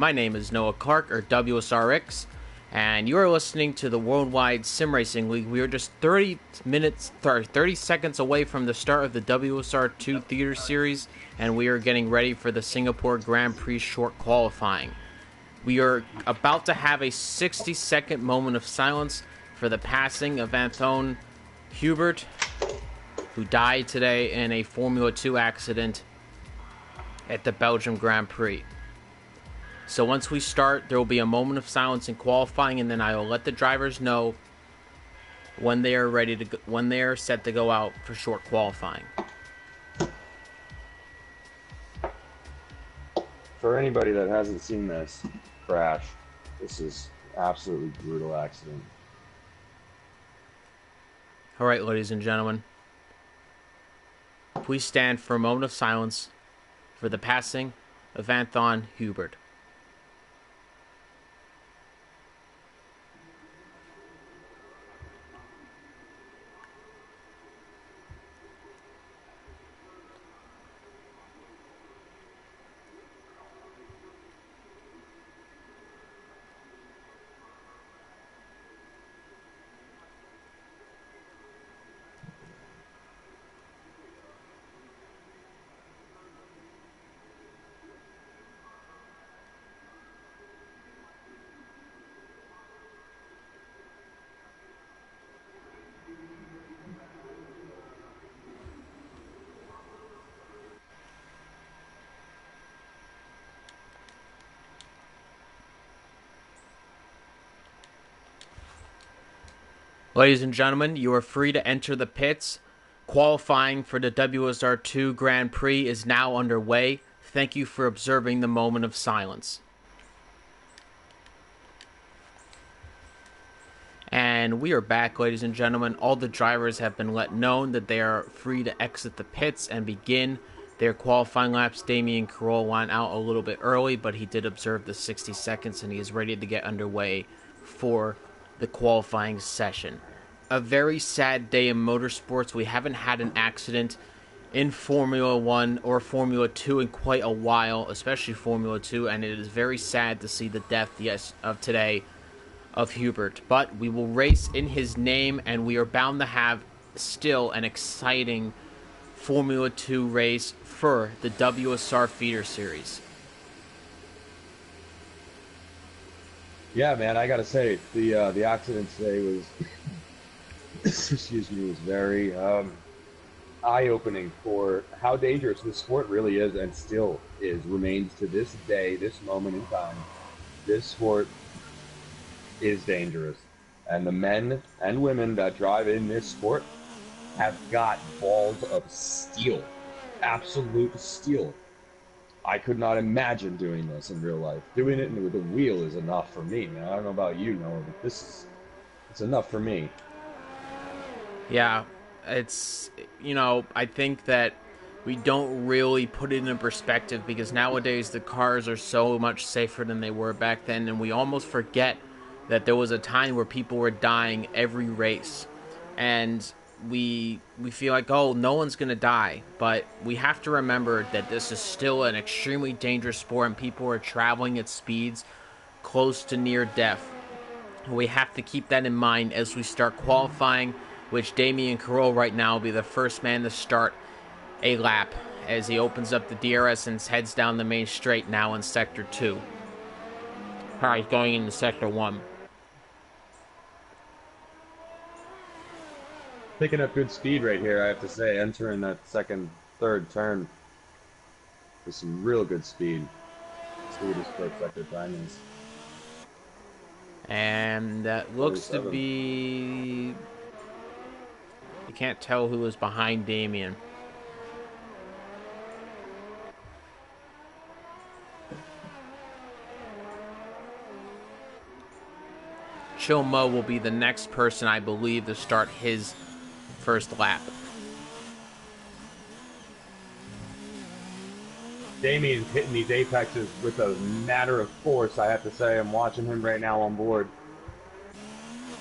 My name is Noah Clark, or WSRX, and you are listening to the Worldwide Sim Racing League. We are just 30 seconds away from the start of the WSR2 Theater Series, and we are getting ready for the Singapore Grand Prix short qualifying. We are about to have a 60-second moment of silence for the passing of Anton Hubert, who died today in a Formula 2 accident at the Belgium Grand Prix. So once we start, there will be a moment of silence in qualifying, and then I will let the drivers know when they are ready to when they are set to go out for short qualifying. For anybody that hasn't seen this crash, this is absolutely brutal accident. All right, ladies and gentlemen, please stand for a moment of silence for the passing of Anton Hubert. Ladies and gentlemen, you are free to enter the pits. Qualifying for the WSR2 Grand Prix is now underway. Thank you for observing the moment of silence. And we are back, ladies and gentlemen. All the drivers have been let known that they are free to exit the pits and begin their qualifying laps. Damien Carroll went out a little bit early, but he did observe the 60 seconds, and he is ready to get underway for the qualifying session. A very sad day in motorsports. We haven't had an accident in Formula 1 or Formula 2 in quite a while, especially Formula 2, and it is very sad to see the death, of today of Hubert. But we will race in his name, and we are bound to have still an exciting Formula 2 race for the WSR Feeder Series. Yeah, man, I gotta say the accident today was, excuse me, was very eye-opening for how dangerous this sport really is, and still remains to this day, this moment in time. This sport is dangerous, and the men and women that drive in this sport have got balls of steel, absolute steel. I could not imagine doing this in real life. Doing it with a wheel is enough for me, man. I don't know about you, Noah, but it's enough for me. Yeah, it's, I think that we don't really put it in perspective, because nowadays the cars are so much safer than they were back then, and we almost forget that there was a time where people were dying every race, and we feel like, oh, no one's gonna die, but we have to remember that this is still an extremely dangerous sport, and people are traveling at speeds close to near death. We have to keep that in mind as we start qualifying, which Damien Carroll right now will be the first man to start a lap as he opens up the DRS and heads down the main straight now in Sector 2. Alright, going into Sector 1. Picking up good speed right here, I have to say, entering that third turn with some real good speed. Sweetest first sector time is. And that looks to be... You can't tell who is behind Damien. Chill Mo will be the next person, I believe, to start his first lap. Damien's hitting these apexes with a matter of force, I have to say. I'm watching him right now on board.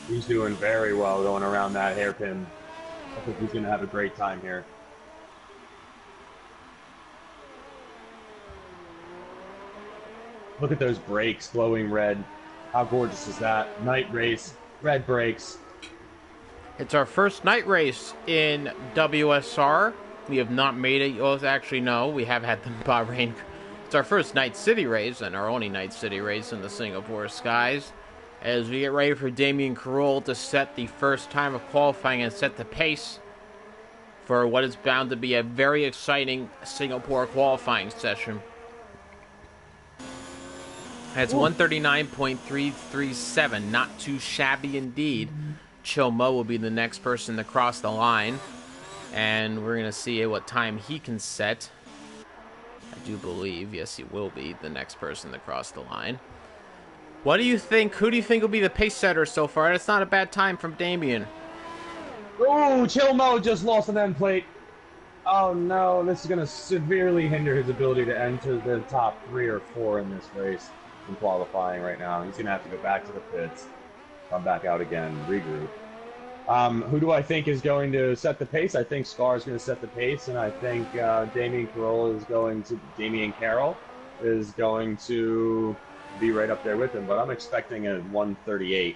He's doing very well going around that hairpin. I think he's going to have a great time here. Look at those brakes glowing red. How gorgeous is that? Night race, red brakes. It's our first night race in WSR. We have not made it. Well, actually, no. We have had the Bahrain. It's our first night city race and our only night city race in the Singapore skies. As we get ready for Damien Carroll to set the first time of qualifying and set the pace for what is bound to be a very exciting Singapore qualifying session. It's 139.337, not too shabby indeed. Chill Mo will be the next person to cross the line, and we're going to see what time he can set. I do believe, yes, he will be the next person to cross the line. What do you think? Who do you think will be the pace setter so far? That's not a bad time from Damien. Oh, Chill Mo just lost an end plate. Oh no, this is going to severely hinder his ability to enter the top 3 or 4 in this race in qualifying right now. He's going to have to go back to the pits, come back out again, regroup. Who do I think is going to set the pace? I think Scar is going to set the pace, and I think Damien Carroll is going to be right up there with him. But I'm expecting a 138.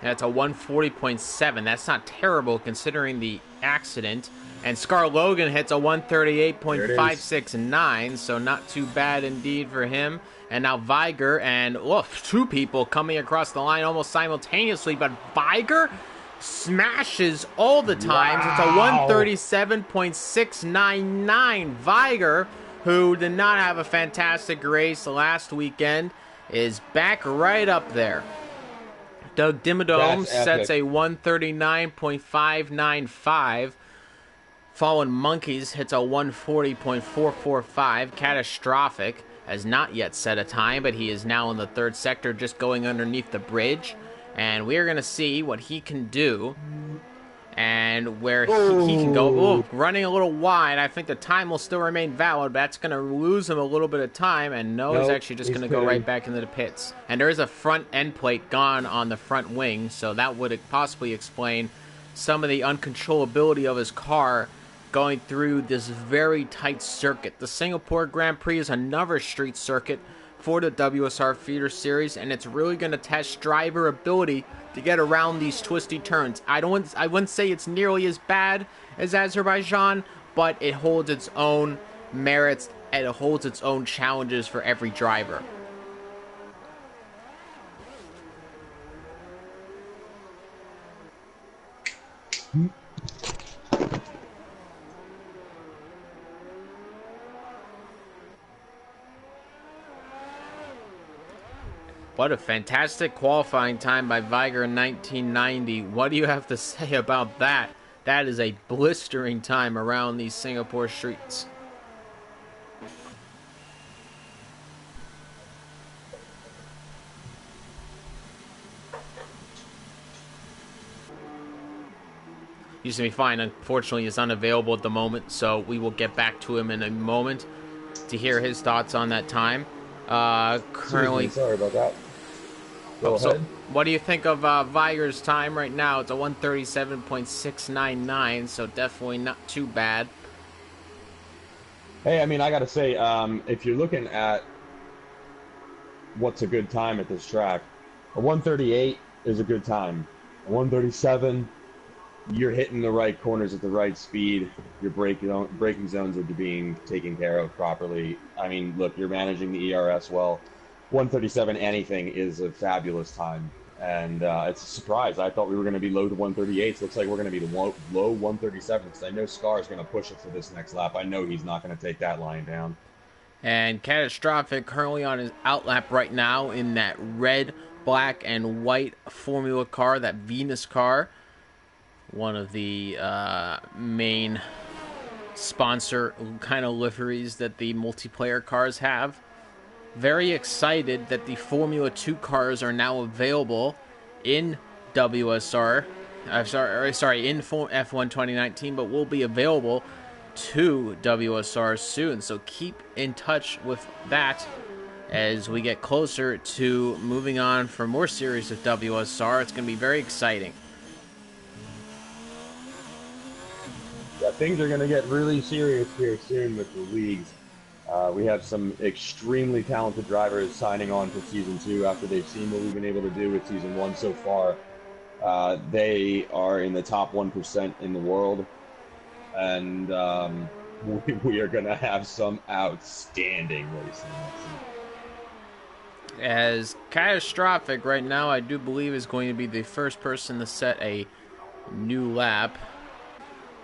That's a 140.7. That's not terrible considering the accident. And Scar Logan hits a 138.569, so not too bad indeed for him. And now Viger and two people coming across the line almost simultaneously, but Viger smashes all the times. Wow. It's a 137.699. Viger, who did not have a fantastic race last weekend, is back right up there. Doug Dimmadome sets a 139.595. Fallen Monkeys hits a 140.445. Catastrophic has not yet set a time, but he is now in the third sector just going underneath the bridge. And we're going to see what he can do and where he can go. Ooh, running a little wide. I think the time will still remain valid, but that's going to lose him a little bit of time. And he's actually just going to go right back into the pits. And there is a front end plate gone on the front wing, so that would possibly explain some of the uncontrollability of his car going through this very tight circuit. The Singapore Grand Prix is another street circuit for the WSR Feeder Series, and it's really going to test driver ability to get around these twisty turns. I wouldn't say it's nearly as bad as Azerbaijan, but it holds its own merits and it holds its own challenges for every driver. What a fantastic qualifying time by Viger in 1990. What do you have to say about that? That is a blistering time around these Singapore streets. Used to be fine. Unfortunately, he's unavailable at the moment, so we will get back to him in a moment to hear his thoughts on that time. Currently, sorry about that. Go so ahead. what do you think of Viger's time right now? It's a 137.699, so definitely not too bad. Hey, I mean, I got to say, if you're looking at what's a good time at this track, a 138 is a good time. A 137, you're hitting the right corners at the right speed. Your braking zones are being taken care of properly. I mean, look, you're managing the ERS well. 137 anything is a fabulous time, and it's a surprise. I thought we were going to be low to 138s. Looks like we're going to be low 137s, because I know Scar is going to push it for this next lap. I know he's not going to take that line down. And Catastrophic currently on his outlap right now in that red, black, and white Formula car, that Venus car. One of the main sponsor kind of liveries that the multiplayer cars have. Very excited that the Formula 2 cars are now available in WSR. In F1 2019, but will be available to WSR soon. So keep in touch with that as we get closer to moving on for more series of WSR. It's going to be very exciting. Yeah, things are going to get really serious here soon with the leagues. We have some extremely talented drivers signing on for season 2 after they've seen what we've been able to do with season 1 so far. They are in the top 1% in the world, and we are going to have some outstanding racing next season. As Catastrophic right now, I do believe, is going to be the first person to set a new lap,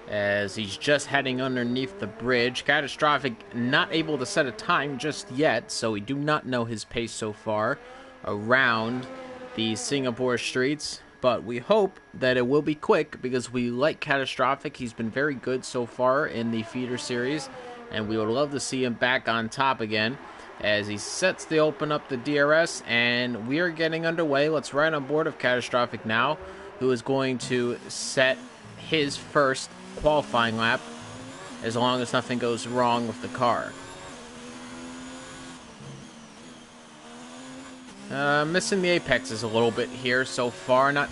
as he's just heading underneath the bridge. Catastrophic not able to set a time just yet, so we do not know his pace so far around the Singapore streets, but we hope that it will be quick because we like Catastrophic. He's been very good so far in the feeder series, and we would love to see him back on top again as he sets to open up the DRS, and we are getting underway. Let's ride on board of Catastrophic now, who is going to set his first qualifying lap as long as nothing goes wrong with the car. Missing the apexes a little bit here so far. Not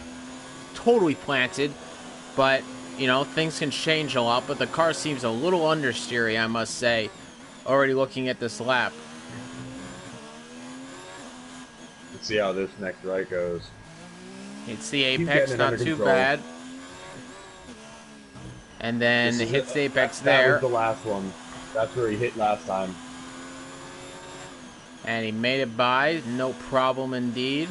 totally planted, but, you know, things can change a lot. But the car seems a little understeery, I must say, already looking at this lap. Let's see how this next right goes. Hits the apex, not too bad. And then hits the apex there. That was the last one. That's where he hit last time. And he made it by, no problem indeed.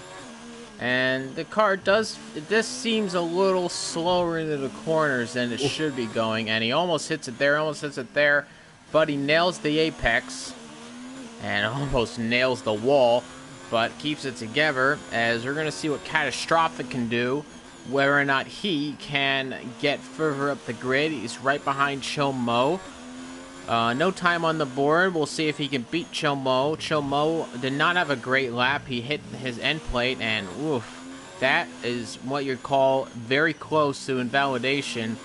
And the car does, this seems a little slower into the corners than it should be going. And he almost hits it there, almost hits it there. But he nails the apex. And almost nails the wall. But keeps it together, as we're going to see what Catastrophic can do. Whether or not he can get further up the grid. He's right behind Cho Mo. No time on the board. We'll see if he can beat Cho Mo. Cho Mo did not have a great lap. He hit his end plate, and oof, that is what you'd call very close to invalidation,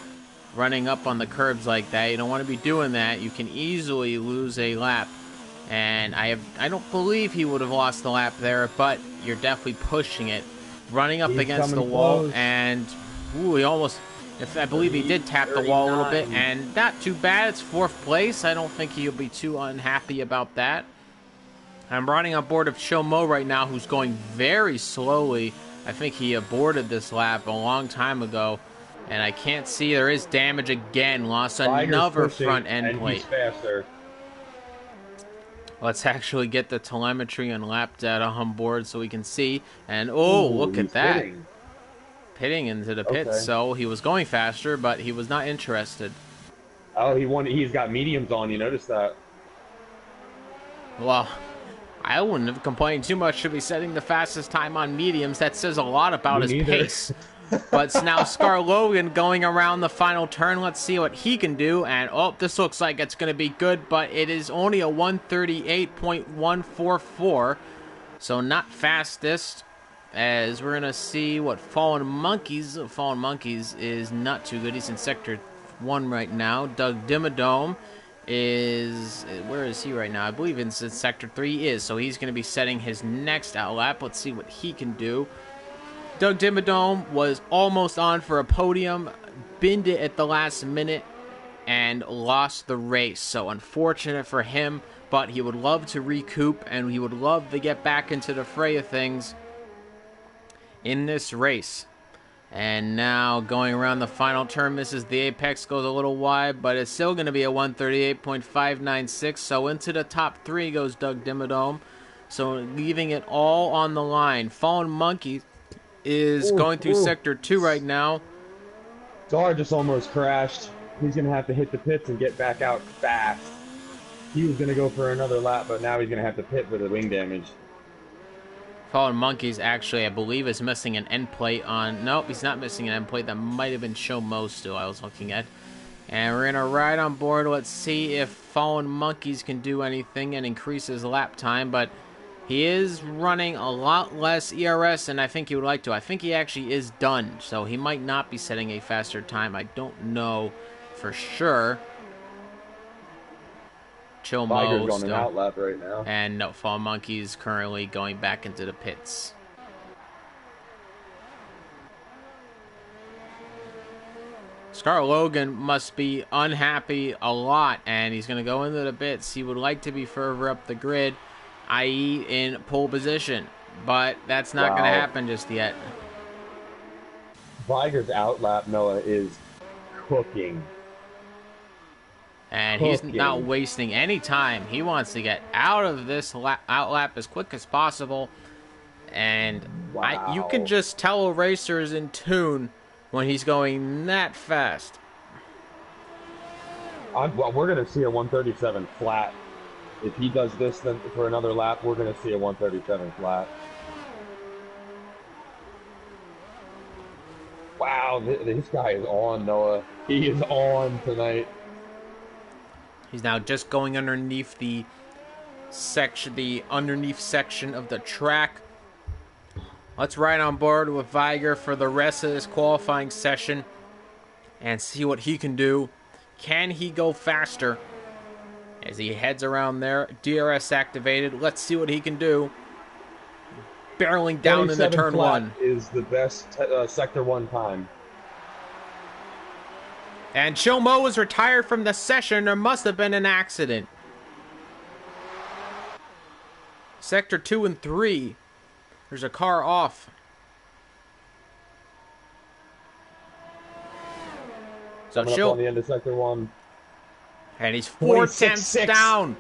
running up on the curbs like that. You don't want to be doing that. You can easily lose a lap. And I don't believe he would have lost the lap there, but you're definitely pushing it. Running up against the wall, close. And ooh, he almost, I believe he did tap the wall a little bit, and not too bad. It's 4th place. I don't think he'll be too unhappy about that. I'm riding on board of Cho Mo right now, who's going very slowly. I think he aborted this lap a long time ago, and I can't see. There is damage again. Lost another front end plate. He's faster. Let's actually get the telemetry and lap data on board so we can see. And, oh, look at that. Pitting into the pits. Okay. So he was going faster, but he was not interested. Oh, he's got mediums on. You noticed that? Well, I wouldn't have complained too much. Should be setting the fastest time on mediums. That says a lot about his pace. But now Scar Logan going around the final turn. Let's see what he can do. And, oh, this looks like it's going to be good, but it is only a 138.144. So not fastest, as we're going to see what Fallen Monkeys. Fallen Monkeys is not too good. He's in Sector 1 right now. Doug Dimmadome is, where is he right now? I believe it's in Sector 3 he is. So he's going to be setting his next out lap. Let's see what he can do. Doug Dimmadome was almost on for a podium, binned it at the last minute, and lost the race. So unfortunate for him, but he would love to recoup, and he would love to get back into the fray of things in this race. And now going around the final turn, misses the apex, goes a little wide, but it's still going to be a 138.596. So into the top 3 goes Doug Dimmadome. So leaving it all on the line. Fallen Monkey is going through Sector 2 right now. Dar just almost crashed. He's going to have to hit the pits and get back out fast. He was going to go for another lap, but now he's going to have to pit with the wing damage. Fallen Monkeys actually, I believe, is missing an end plate on... Nope, he's not missing an end plate. That might have been Show Mo still I was looking at. And we're going to ride on board. Let's see if Fallen Monkeys can do anything and increase his lap time, but he is running a lot less ERS than I think he would like to. I think he actually is done, so he might not be setting a faster time. I don't know for sure. Chill Mo on an out lap right now. And no, Fall Monkeys currently going back into the pits. Scar Logan must be unhappy a lot, and he's going to go into the pits. He would like to be further up the grid, i.e. in pole position, but that's not going to happen just yet. Weiger's outlap, Noah, is cooking. And he's not wasting any time. He wants to get out of this outlap as quick as possible. And you can just tell a racer is in tune when he's going that fast. Well, we're going to see a 137 flat. If he does this then for another lap, we're going to see a 137 flat. Wow, this guy is on, Noah. He is on tonight. He's now just going underneath the underneath section of the track. Let's ride on board with Weiger for the rest of this qualifying session and see what he can do. Can he go faster as he heads around there? DRS activated. Let's see what he can do. Barreling down into turn one. Is the best sector one time. And Chomo was retired from the session. There must have been an accident. Sector 2 and 3. There's a car off. So Coming up on the end of sector 1. And he's 4/10 down.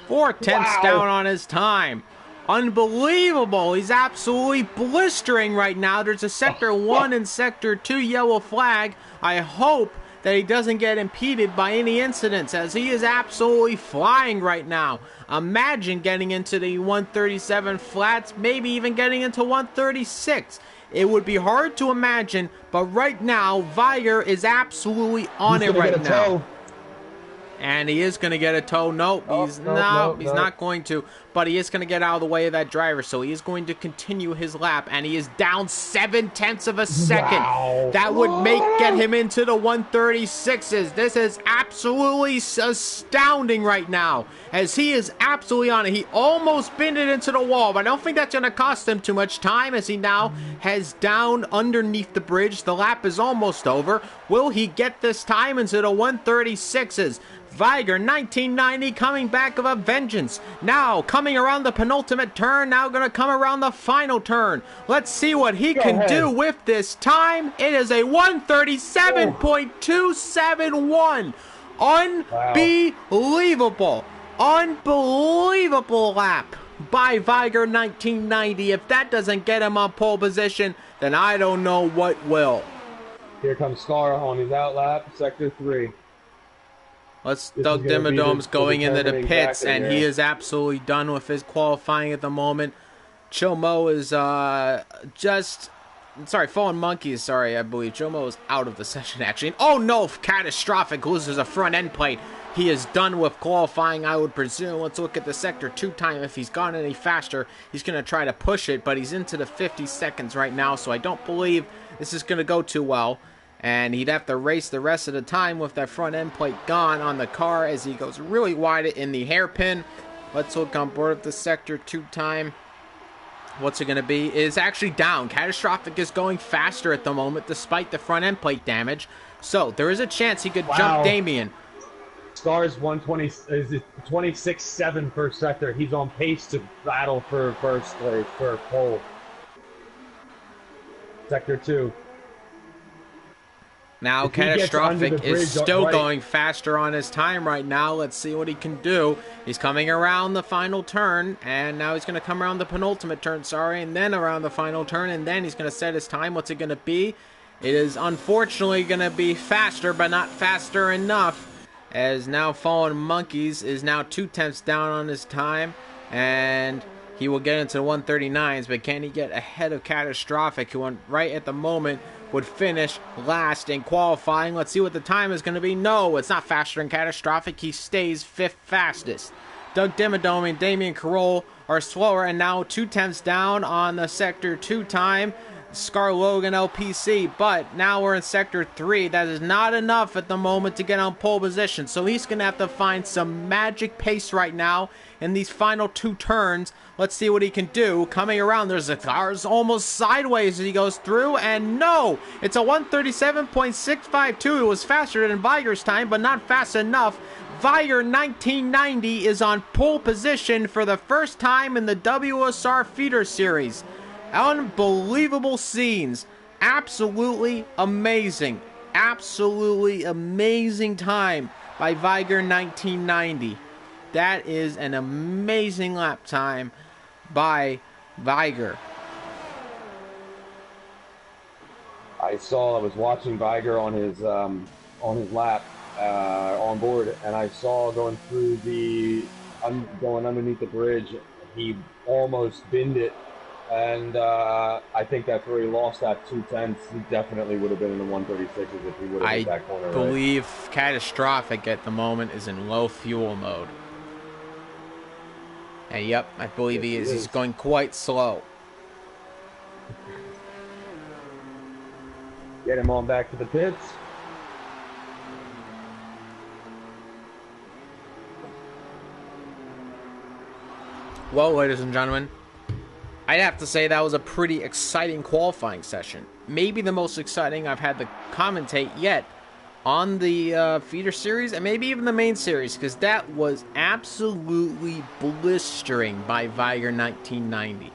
4/10 down on his time. Unbelievable. He's absolutely blistering right now. There's a sector 1 and sector 2 yellow flag. I hope that he doesn't get impeded by any incidents, as he is absolutely flying right now. Imagine getting into the 137 flats, maybe even getting into 136. It would be hard to imagine, but right now, Weiger is absolutely on it right now. And he is going to get a tow. Nope, he's not going to. But he is going to get out of the way of that driver. So he is going to continue his lap. And he is down 0.7 of a second. Wow. That would get him into the 136s. This is absolutely astounding right now. As he is absolutely on it. He almost binned it into the wall. But I don't think that's going to cost him too much time, as he now has down underneath the bridge. The lap is almost over. Will he get this time into the 136s? Weiger, 1990, coming back of a vengeance. Now, coming around the penultimate turn, now going to come around the final turn. Let's see what he can do with this time. It is a 137.271. Unbelievable. Unbelievable lap by Weiger, 1990. If that doesn't get him on pole position, then I don't know what will. Here comes Scar on his outlap, sector 3. Doug Dimmadome's going into the pits, and he is absolutely done with his qualifying at the moment. Chomo is Fallen Monkeys, I believe. Chomo is out of the session, actually. Oh no, catastrophic, loses a front end plate. He is done with qualifying, I would presume. Let's look at the sector 2 time. If he's gone any faster, he's going to try to push it, but he's into the 50 seconds right now, so I don't believe this is going to go too well. And he'd have to race the rest of the time with that front end plate gone on the car as he goes really wide in the hairpin. Let's look on board of the sector 2 time. What's it going to be? It's actually down. Catastrophic is going faster at the moment despite the front end plate damage. So there is a chance he could jump Damien. Scar's 26.7 per sector. He's on pace to battle for first place, for pole. Sector 2. Now, Catastrophic is still going faster on his time right now. Let's see what he can do. He's coming around the final turn, and now he's going to come around the penultimate turn, and then around the final turn, and then he's going to set his time. What's it going to be? It is unfortunately going to be faster, but not faster enough, as now Fallen Monkeys is now 2/10 down on his time, and he will get into the 139s, but can he get ahead of Catastrophic, who right at the moment would finish last in qualifying? Let's see what the time is going to be. No, it's not faster than Catastrophic. He stays 5th fastest. Doug Dimmadome and Damien Carroll are slower, and now 2/10 down on the sector 2 time. Scar Logan LPC, but now we're in Sector 3. That is not enough at the moment to get on pole position, so he's going to have to find some magic pace right now in these final 2 turns. Let's see what he can do. Coming around, there's a car's almost sideways as he goes through, and no! It's a 137.652. It was faster than Viger's time, but not fast enough. Viger 1990 is on pole position for the first time in the WSR Feeder Series. Unbelievable scenes. Absolutely amazing. Absolutely amazing time by Viger 1990. That is an amazing lap time by Viger. I was watching Viger on his lap on board, and I saw going underneath the bridge, he almost binned it. And I think that's where he lost that 2/10. He definitely would have been in the 136s if he would have hit that corner. I believe Catastrophic at the moment is in low fuel mode. And yep, I believe he is. He's going quite slow. Get him on back to the pits. Well, ladies and gentlemen, I'd have to say that was a pretty exciting qualifying session. Maybe the most exciting I've had to commentate yet on the feeder series, and maybe even the main series, because that was absolutely blistering by Viger 1990.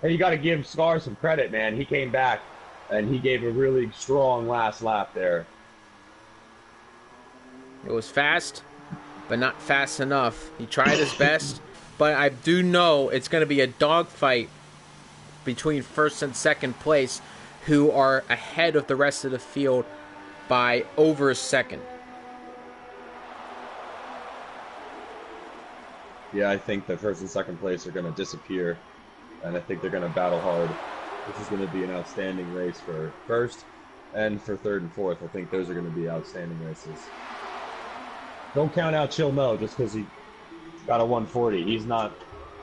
Hey, you got to give Scar some credit, man. He came back, and he gave a really strong last lap there. It was fast, but not fast enough. He tried his best. But I do know it's going to be a dogfight between first and second place, who are ahead of the rest of the field by over a second. Yeah, I think that first and second place are going to disappear, and I think they're going to battle hard. This is going to be an outstanding race for first, and for third and fourth. I think those are going to be outstanding races. Don't count out Chill Mo just because he got a 140. He's not.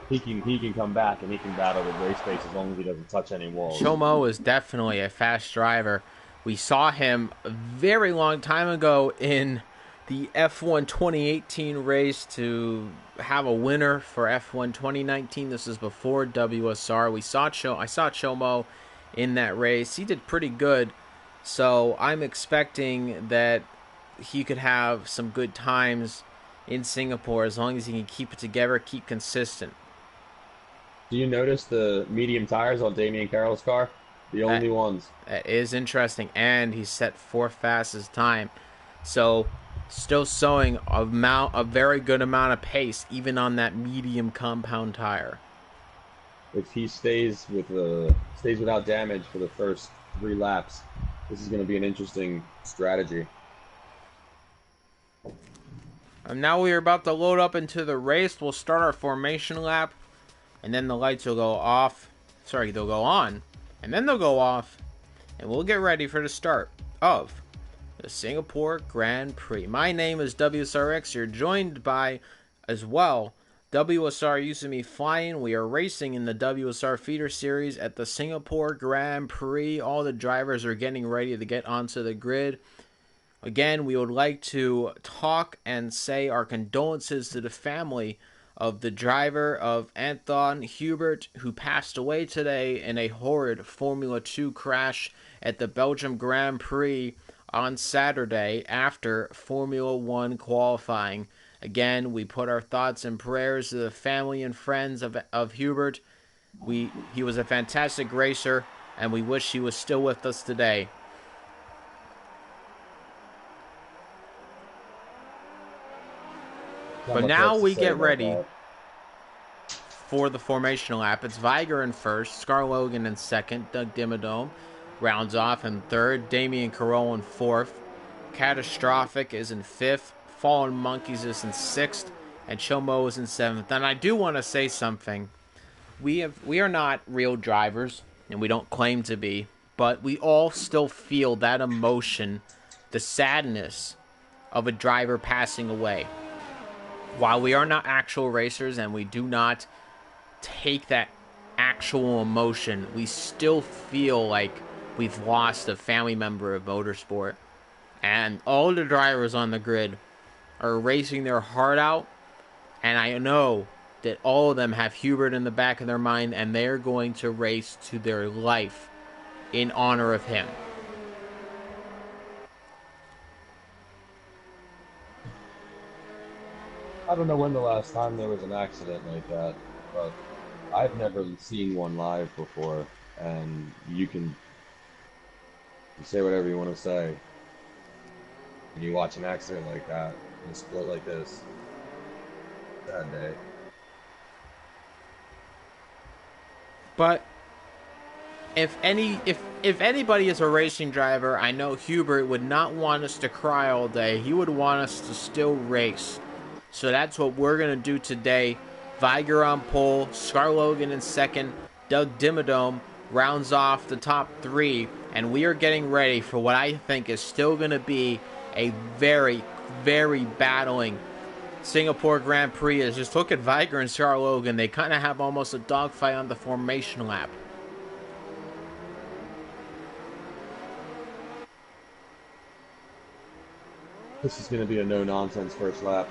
He can come back and he can battle with race pace as long as he doesn't touch any walls. Chomo is definitely a fast driver. We saw him a very long time ago in the F1 2018 race to have a winner for F1 2019. This is before WSR. I saw Chomo in that race. He did pretty good. So I'm expecting that he could have some good times in Singapore as long as he can keep it together, keep consistent. Do you notice the medium tires on Damian Carroll's car? The only ones. That is interesting, and he set 4th fastest time. So still showing a very good amount of pace, even on that medium compound tire. If he stays without damage for the first 3 laps, this is going to be an interesting strategy. And now we are about to load up into the race. We'll start our formation lap, and then the lights will go off. Sorry, they'll go on, and then they'll go off, and we'll get ready for the start of the Singapore Grand Prix. My name is WSRX. You're joined by, as well, WSR Usumi Flying. We are racing in the WSR Feeder Series at the Singapore Grand Prix. All the drivers are getting ready to get onto the grid. Again, we would like to talk and say our condolences to the family of the driver of Anton Hubert, who passed away today in a horrid Formula 2 crash at the Belgium Grand Prix on Saturday after Formula 1 qualifying. Again, we put our thoughts and prayers to the family and friends of Hubert. He was a fantastic racer, and we wish he was still with us today. But now we get ready for the formation lap. It's Viger in first, Scar Logan in second, Doug Dimmadome rounds off in third, Damian Carroll in fourth, Catastrophic is in fifth, Fallen Monkeys is in sixth, and Chomo is in seventh. And I do want to say something. We are not real drivers, and we don't claim to be, but we all still feel that emotion, the sadness of a driver passing away. While we are not actual racers and we do not take that actual emotion, we still feel like we've lost a family member of motorsport. And all the drivers on the grid are racing their heart out. And I know that all of them have Hubert in the back of their mind, and they're going to race to their life in honor of him. I don't know when the last time there was an accident like that, but I've never seen one live before. And you say whatever you want to say, and you watch an accident like that, in a split like this, sad day. But if anybody is a racing driver, I know Hubert would not want us to cry all day. He would want us to still race. So that's what we're going to do today. Viger on pole, Scar Logan in second, Doug Dimmadome rounds off the top three, and we are getting ready for what I think is still going to be a very, very battling Singapore Grand Prix. Is just look at Viger and Scar Logan. They kind of have almost a dogfight on the formation lap. This is going to be a no-nonsense first lap.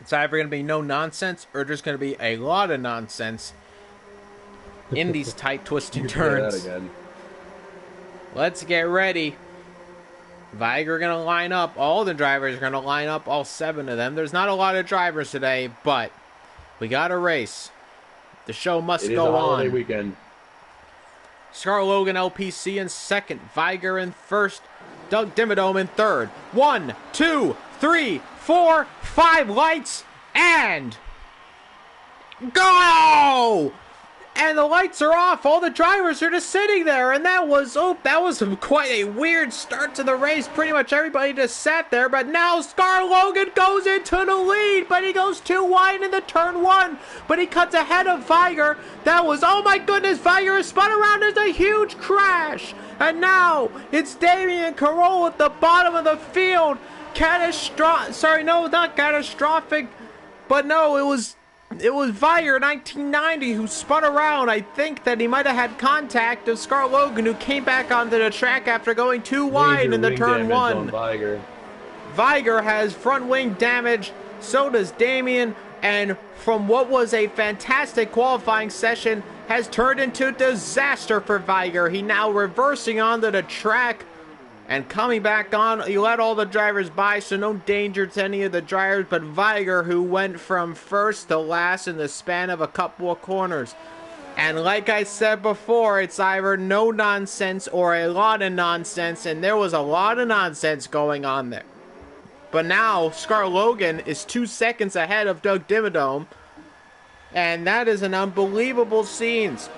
It's either going to be no nonsense or there's going to be a lot of nonsense in these tight twisting turns. That again. Let's get ready. Viger going to line up. All the drivers are going to line up, all 7 of them. There's not a lot of drivers today, but we got a race. The show must go on. It is a holiday weekend. Scar Logan LPC in second. Viger in first. Doug Dimmadome in third. 1, 2, 3, 4, 5 lights, and go! And the lights are off. All the drivers are just sitting there, and that was quite a weird start to the race. Pretty much everybody just sat there, but now Scar Logan goes into the lead, but he goes too wide in the turn 1, but he cuts ahead of Viger. That was, oh my goodness, Viger is spun around. There's a huge crash, and now it's Damien Carroll at the bottom of the field. Not catastrophic, but no, it was Viger 1990 who spun around. I think that he might have had contact of Scar Logan, who came back onto the track after going too wide in the turn 1. Viger has front wing damage, so does Damien, and from what was a fantastic qualifying session has turned into disaster for Viger. He now reversing onto the track and coming back on. He let all the drivers by, so no danger to any of the drivers, but Viger, who went from first to last in the span of a couple of corners. And like I said before, it's either no nonsense or a lot of nonsense, and there was a lot of nonsense going on there. But now, Scar Logan is 2 seconds ahead of Doug Dimmadome, and that is an unbelievable scenes.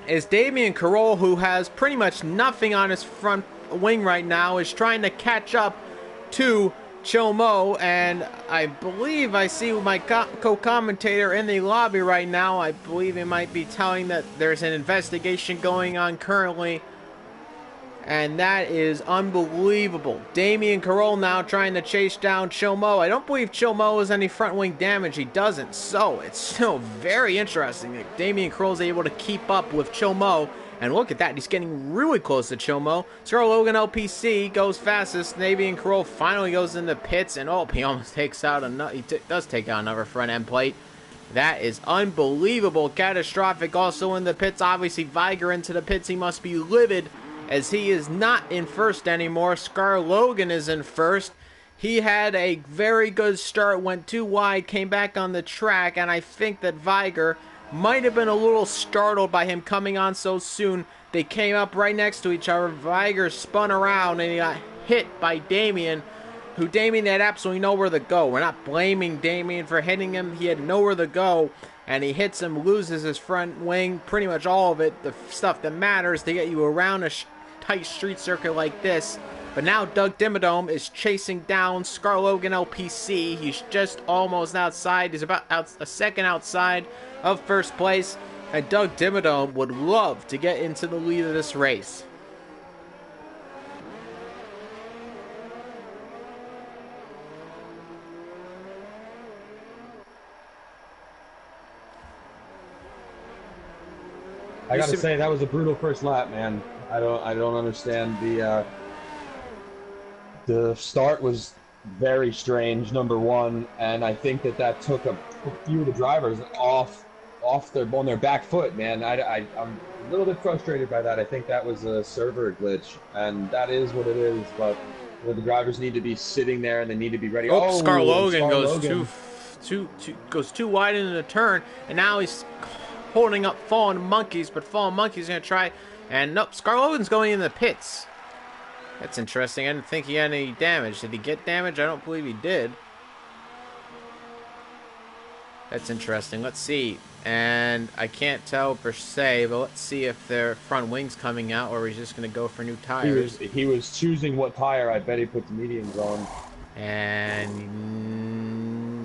As Damien Carroll, who has pretty much nothing on his front wing right now, is trying to catch up to Chomo, and I believe I see my co-commentator in the lobby right now. I believe he might be telling that there's an investigation going on currently, and that is unbelievable. Damien Carroll now trying to chase down Chomo. I don't believe Chomo has any front wing damage. He doesn't, so it's still very interesting that Damien Carroll is able to keep up with Chomo. And look at that, he's getting really close to Chomo. Scar Logan LPC goes fastest. Damien Carroll finally goes in the pits, and he almost takes out another. He does take out another front end plate. That is unbelievable, catastrophic. Also in the pits, obviously Viger into the pits. He must be livid, as he is not in first anymore. Scar Logan is in first. He had a very good start, went too wide, came back on the track, and I think that Viger might have been a little startled by him coming on so soon. They came up right next to each other. Viger spun around and he got hit by Damien, who Damien had absolutely nowhere to go. We're not blaming Damien for hitting him. He had nowhere to go, and he hits him, loses his front wing, pretty much all of it, the stuff that matters to get you around a tight street circuit like this. But now Doug Dimmadome is chasing down Scar Logan LPC. He's just almost outside. He's about a second outside of first place. And Doug Dimmadome would love to get into the lead of this race. I gotta say that was a brutal first lap, man. I don't understand the start was very strange, number one, and I think that took a few of the drivers off on their back foot, man. I'm a little bit frustrated by that. I think that was a server glitch, and that is what it is. But the drivers need to be sitting there and they need to be ready. Oh, Scar Logan goes Logan. too wide into the turn, and now he's holding up Fallen Monkeys, but Fallen Monkeys gonna try, and nope, Scar Logan's going in the pits. That's interesting. I didn't think he had any damage. Did he get damage? I don't believe he did. That's interesting. Let's see. And I can't tell per se, but let's see if their front wing's coming out, or he's just going to go for new tires. He was choosing what tire. I bet he put the mediums on. And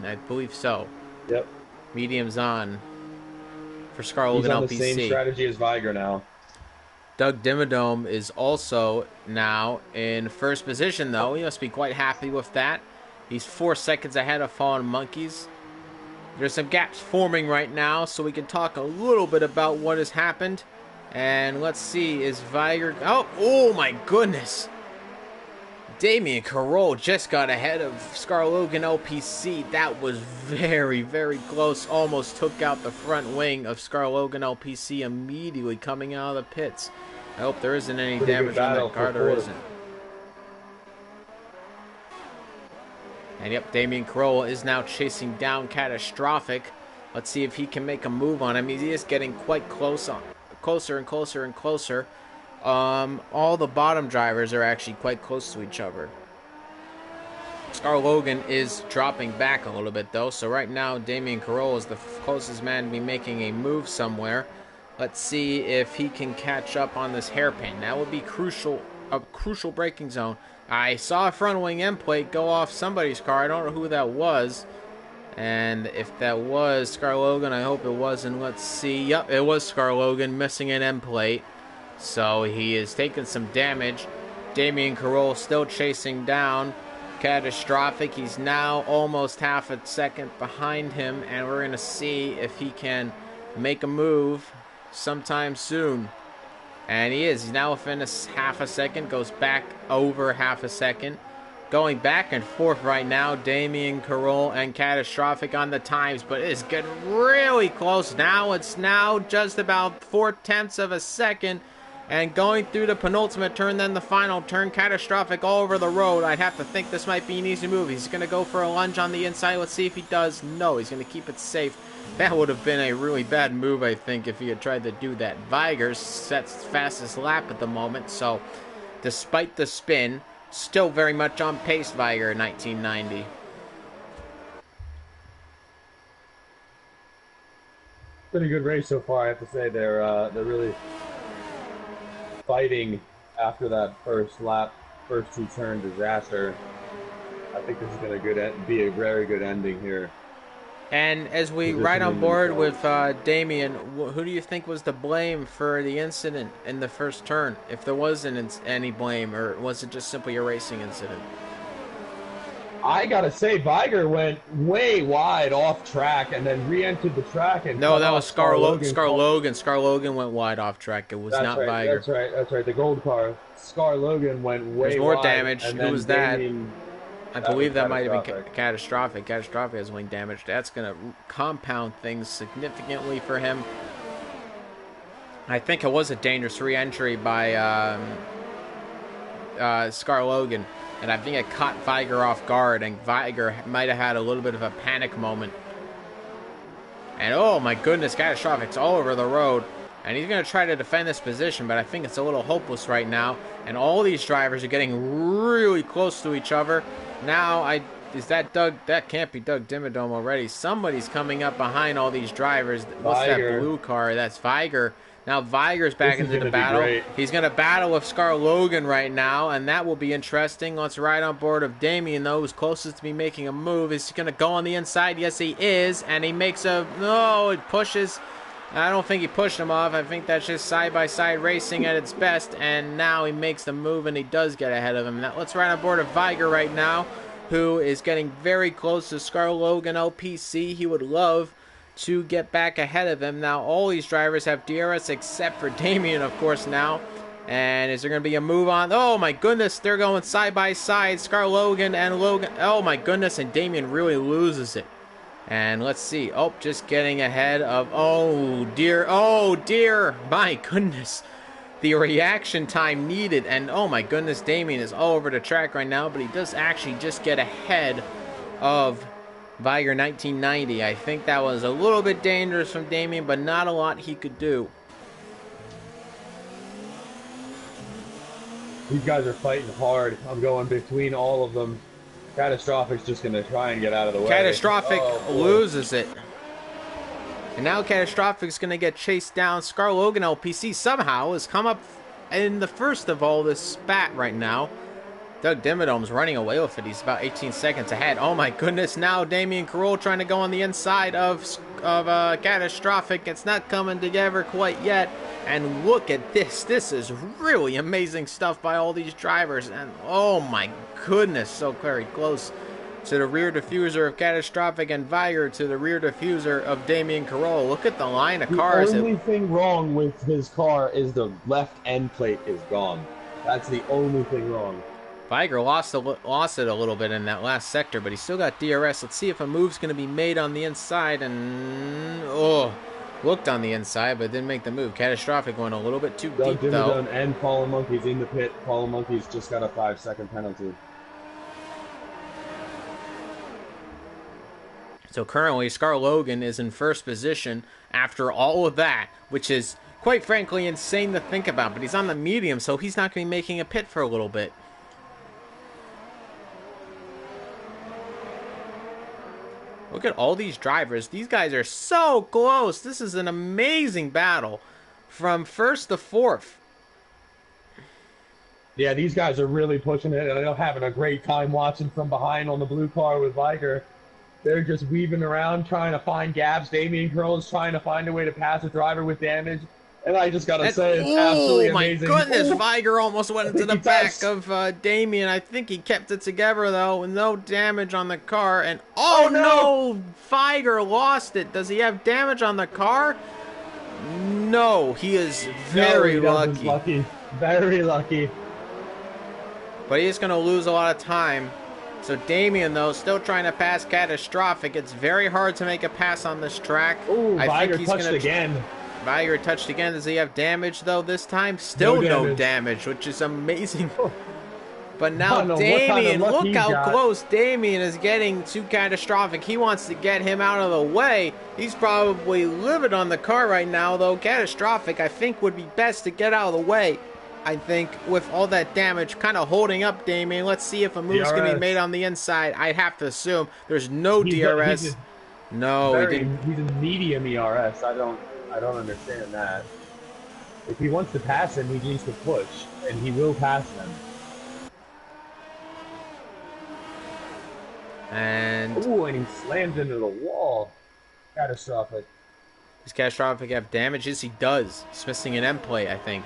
I believe so. Yep. Mediums on for Scar Logan LPC. He's on the same strategy as Viger now. Doug Dimmadome is also now in first position, though. He must be quite happy with that. He's 4 seconds ahead of Fallen Monkeys. There's some gaps forming right now, so we can talk a little bit about what has happened. And let's see, is Viger... Oh my goodness! Damien Carroll just got ahead of Scar Logan LPC. That was very, very close. Almost took out the front wing of Scar Logan LPC immediately coming out of the pits. I hope there isn't any damage on that car. There isn't. And yep, Damien Carroll is now chasing down Catastrophic. Let's see if he can make a move on him. He is getting quite closer and closer and closer. All the bottom drivers are actually quite close to each other. Scar Logan is dropping back a little bit though, so right now Damien Carroll is the closest man to be making a move somewhere. Let's see if he can catch up on this hairpin. That would be crucial, a crucial braking zone. I saw a front wing end plate go off somebody's car. I don't know who that was. And if that was Scar Logan, I hope it wasn't. Let's see. Yep, it was Scar Logan missing an end plate. So he is taking some damage. Damien Carroll still chasing down Catastrophic. He's now almost half a second behind him, and we're going to see if he can make a move sometime soon. And he is. He's now within half a second, goes back over half a second. Going back and forth right now, Damien Carroll and Catastrophic on the times, but it is getting really close now. It's now just about 0.4 of a second. And going through the penultimate turn, then the final turn, Catastrophic all over the road. I'd have to think this might be an easy move. He's going to go for a lunge on the inside. Let's see if he does. No, he's going to keep it safe. That would have been a really bad move, I think, if he had tried to do that. Viger sets fastest lap at the moment, so despite the spin, still very much on pace, Viger, 1990. Been a good race so far, I have to say. They're really fighting after that first lap, first two-turn disaster. I think this is going to be a very good ending here. And as we ride on board with Damien, who do you think was to blame for the incident in the first turn? If there was any blame, or was it just simply a racing incident? I gotta say, Viger went way wide off track and then re-entered the track. And no, that was Scar Logan. Scar Logan went wide off track. It was not Viger. That's right. The gold car. Scar Logan went way wide. There's more damage. Who was that? I believe that might have been Catastrophic. Catastrophic has wing damage. That's going to compound things significantly for him. I think it was a dangerous re-entry by Scar Logan. And I think it caught Viger off guard. And Viger might have had a little bit of a panic moment. And oh my goodness, Catastrophic's all over the road. And he's going to try to defend this position, but I think it's a little hopeless right now. And all these drivers are getting really close to each other. Now, is that Doug? That can't be Doug Dimmadome already. Somebody's coming up behind all these drivers. What's Viger. That blue car? That's Viger. Now Viger's back into the battle. He's going to battle with Scar Logan right now, and that will be interesting. Let's ride on board of Damien, though, who's closest to me making a move. Is he going to go on the inside? Yes, he is, and he makes a... No, it pushes... I don't think he pushed him off. I think that's just side-by-side racing at its best. And now he makes the move, and he does get ahead of him. Now, let's ride on board of Viger right now, who is getting very close to Scar Logan LPC. He would love to get back ahead of him. Now, all these drivers have DRS except for Damien, of course, now. And is there going to be a move on? Oh, my goodness. They're going side by side. Scar Logan and Logan. Oh, my goodness. And Damien really loses it. And let's see. Oh, just getting ahead of... Oh, dear. Oh, dear. My goodness. The reaction time needed. And, oh, my goodness. Damien is all over the track right now. But he does actually just get ahead of Viger 1990. I think that was a little bit dangerous from Damien, but not a lot he could do. These guys are fighting hard. I'm going between all of them. Catastrophic's just going to try and get out of the way. Catastrophic loses it. And now Catastrophic's going to get chased down. Scar Logan LPC somehow has come up in the first of all this spat right now. Doug Dimmodome's running away with it. He's about 18 seconds ahead. Oh my goodness, now Damien Carroll trying to go on the inside of Catastrophic. It's not coming together quite yet. And look at this. This is really amazing stuff by all these drivers. And oh my goodness, so very close to the rear diffuser of Catastrophic and Viger to the rear diffuser of Damien Carroll. Look at the line of cars. The only thing wrong with his car is the left end plate is gone. That's the only thing wrong. Viger lost it a little bit in that last sector, but he still got DRS. Let's see if a move's going to be made on the inside. And, looked on the inside, but didn't make the move. Catastrophic went a little bit too deep, though. And Fallen Monkeys in the pit. Fallen Monkeys just got a 5-second penalty. So currently, Scar Logan is in first position after all of that, which is, quite frankly, insane to think about. But he's on the medium, so he's not going to be making a pit for a little bit. Look at all these drivers. These guys are so close. This is an amazing battle from first to fourth. Yeah, these guys are really pushing it, and they're having a great time watching from behind on the blue car with Viger. They're just weaving around, trying to find gaps. Damien Carroll is trying to find a way to pass a driver with damage. And I just got to say, it's absolutely amazing. Oh, my goodness. Viger almost went into the back of Damien. I think he kept it together, though, with no damage on the car. And, oh, no! Viger lost it. Does he have damage on the car? No, he is very lucky. Very lucky. But he's going to lose a lot of time. So Damien, though, still trying to pass Catastrophic. It's very hard to make a pass on this track. Ooh, Viger touched again. Viger touched again. Does he have damage, though, this time? Still no damage, which is amazing. But now Damien, look how close Damien is getting to Catastrophic. He wants to get him out of the way. He's probably livid on the car right now, though. Catastrophic, I think, would be best to get out of the way. I think with all that damage kind of holding up Damien. Let's see if a move's going to be made on the inside. I'd have to assume there's no DRS. He's a medium ERS. I don't understand that. If he wants to pass him, he needs to push, and he will pass him. And he slams into the wall. Catastrophic. Does Catastrophic have damage? Yes, he does. He's missing an end plate, I think.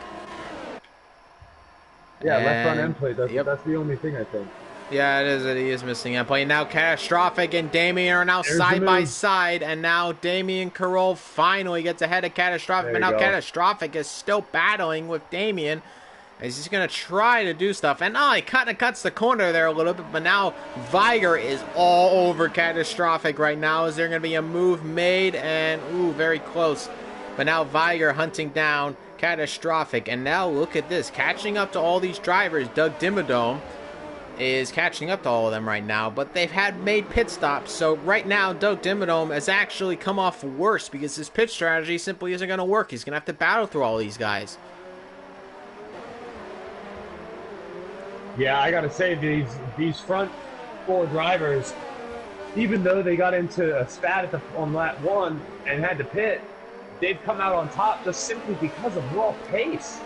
Yeah, left front end plate. That's the only thing I think. Yeah, it is. He is missing end plate. Now Catastrophic and Damien are now side by side, and now Damien Carroll finally gets ahead of Catastrophic. But now Catastrophic is still battling with Damien. He's going to try to do stuff. And he kind of cuts the corner there a little bit. But now Viger is all over Catastrophic right now. Is there going to be a move made? And, very close. But now Viger hunting down Catastrophic. And now look at this. Catching up to all these drivers. Doug Dimmadome is catching up to all of them right now. But they've made pit stops. So right now, Doug Dimmadome has actually come off worse because his pit strategy simply isn't going to work. He's going to have to battle through all these guys. Yeah, I gotta say, these front four drivers, even though they got into a spat on lap 1 and had to pit, they've come out on top just simply because of raw pace.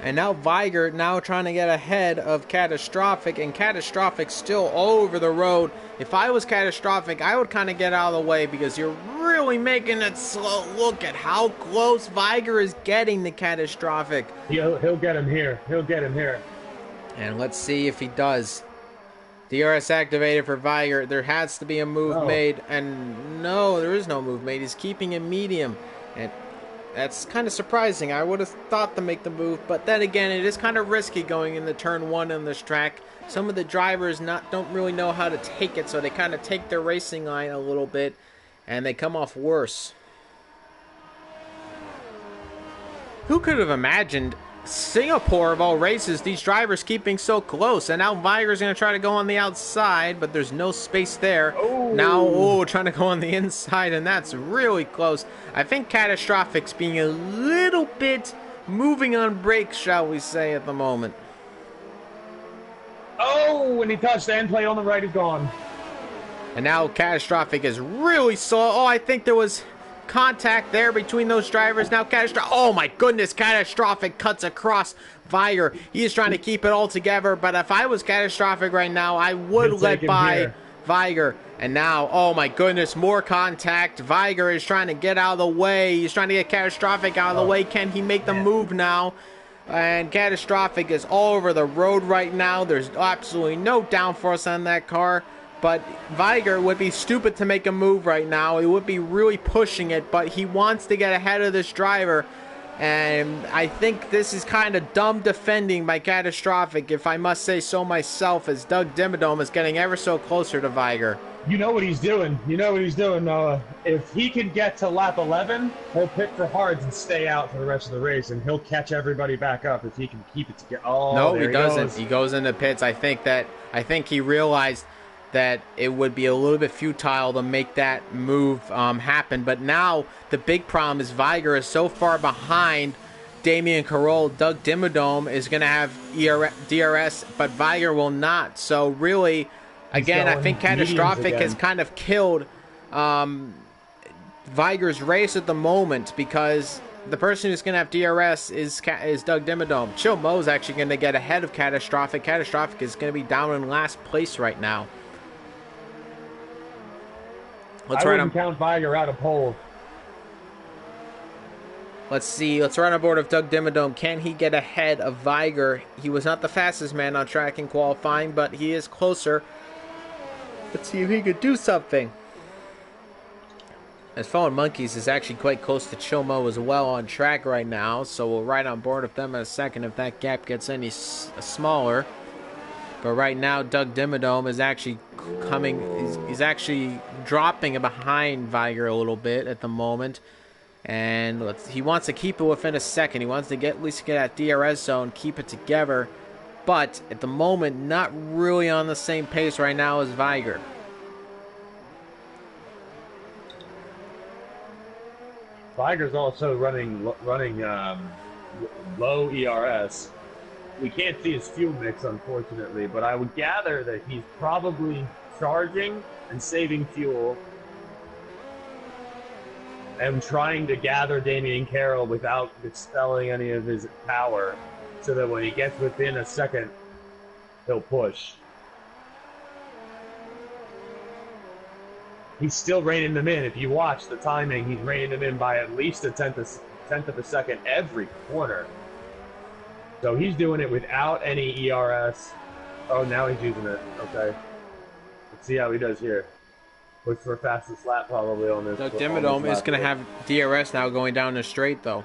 And now Viger trying to get ahead of Catastrophic, and Catastrophic still all over the road. If I was Catastrophic, I would kind of get out of the way because you're really making it slow. Look at how close Viger is getting to Catastrophic. He'll get him here. He'll get him here. And let's see if he does. DRS activated for Viger. There has to be a move No. made, and no, there is no move made. He's keeping him medium, and that's kind of surprising. I would have thought to make the move, but then again, it is kind of risky going into turn 1 on this track. Some of the drivers don't really know how to take it, so they kind of take their racing line a little bit, and they come off worse. Who could have imagined Singapore of all races, these drivers keeping so close, and now Viger's going to try to go on the outside, but there's no space there. Oh. Now, trying to go on the inside, and that's really close. I think Catastrophic's being a little bit moving on brakes, shall we say, at the moment. Oh, when he touched the end plate on the right, is gone. And now Catastrophic is really slow. Oh, I think there was contact there between those drivers. Now Catastrophic, oh my goodness, Catastrophic cuts across Viger. He is trying to keep it all together, but if I was Catastrophic right now, I would let by Viger. And now, oh my goodness, more contact. Viger is trying to get out of the way. He's trying to get Catastrophic out of the way. Can he make the move now? And Catastrophic is all over the road right now. There's absolutely no downforce on that car. But Viger would be stupid to make a move right now. He would be really pushing it, but he wants to get ahead of this driver. And I think this is kind of dumb defending by Catastrophic, if I must say so myself, as Doug Dimmadome is getting ever so closer to Viger. You know what he's doing. You know what he's doing, Noah. If he can get to lap 11, he'll pit for hards and stay out for the rest of the race, and he'll catch everybody back up if he can keep it together. Oh, no, he doesn't. He goes into pits. I think he realized that it would be a little bit futile to make that move happen. But now the big problem is Viger is so far behind Damien Carroll. Doug Dimmadome is going to have DRS, but Viger will not. So really, again, I think Catastrophic has kind of killed Viger's race at the moment, because the person who's going to have DRS is Doug Dimmadome. Chill Mo is actually going to get ahead of Catastrophic. Catastrophic is going to be down in last place right now. I wouldn't count Viger out of pole. Let's see. Let's run on board of Doug Dimmadome. Can he get ahead of Viger? He was not the fastest man on track in qualifying, but he is closer. Let's see if he could do something. As Fallen Monkeys is actually quite close to Chilmo as well on track right now, so we'll ride on board with them in a second if that gap gets any smaller. But right now, Doug Dimmadome is actually he's actually dropping behind Viger a little bit at the moment. And he wants to keep it within a second. He wants to at least get that DRS zone, keep it together. But at the moment, not really on the same pace right now as Viger. Viger's also running low ERS. We can't see his fuel mix, unfortunately, but I would gather that he's probably charging and saving fuel and trying to gather Damien Carroll without expelling any of his power, so that when he gets within a second, he'll push. He's still reining them in. If you watch the timing, he's reining them in by at least a tenth of a second every corner. So he's doing it without any ERS. Oh, now he's using it. Okay. Let's see how he does here. Push for fastest lap probably on this. Doug Dimmadome is going to have DRS now going down the straight, though.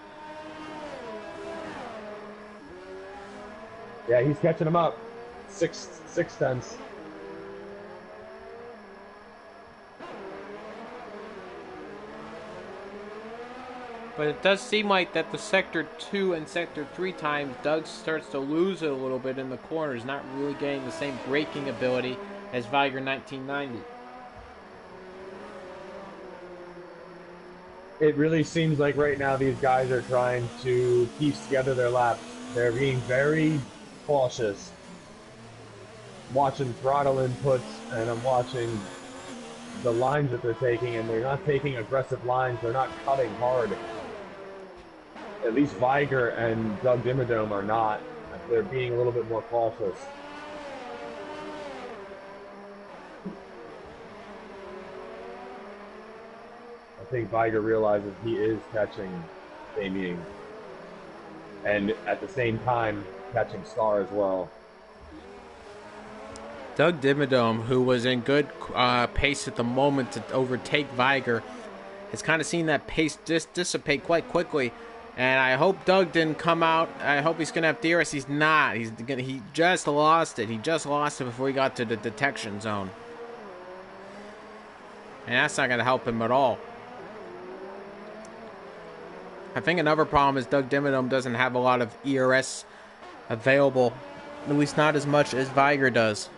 Yeah, he's catching him up. Six tenths. But it does seem like that the Sector 2 and Sector 3 times, Doug starts to lose it a little bit in the corners, not really getting the same braking ability as Viger 1990. It really seems like right now these guys are trying to piece together their laps. They're being very cautious. I'm watching throttle inputs, and I'm watching the lines that they're taking, and they're not taking aggressive lines. They're not cutting hard. At least Viger and Doug Dimmadome are not. They're being a little bit more cautious. I think Viger realizes he is catching Damien, and at the same time catching Star as well. Doug Dimmadome, who was in good pace at the moment to overtake Viger, has kind of seen that pace dissipate quite quickly. And I hope Doug didn't come out. I hope he's going to have DRS. He's not. He just lost it. He just lost it before he got to the detection zone. And that's not going to help him at all. I think another problem is Doug Dimmadome doesn't have a lot of ERS available. At least not as much as Viger does.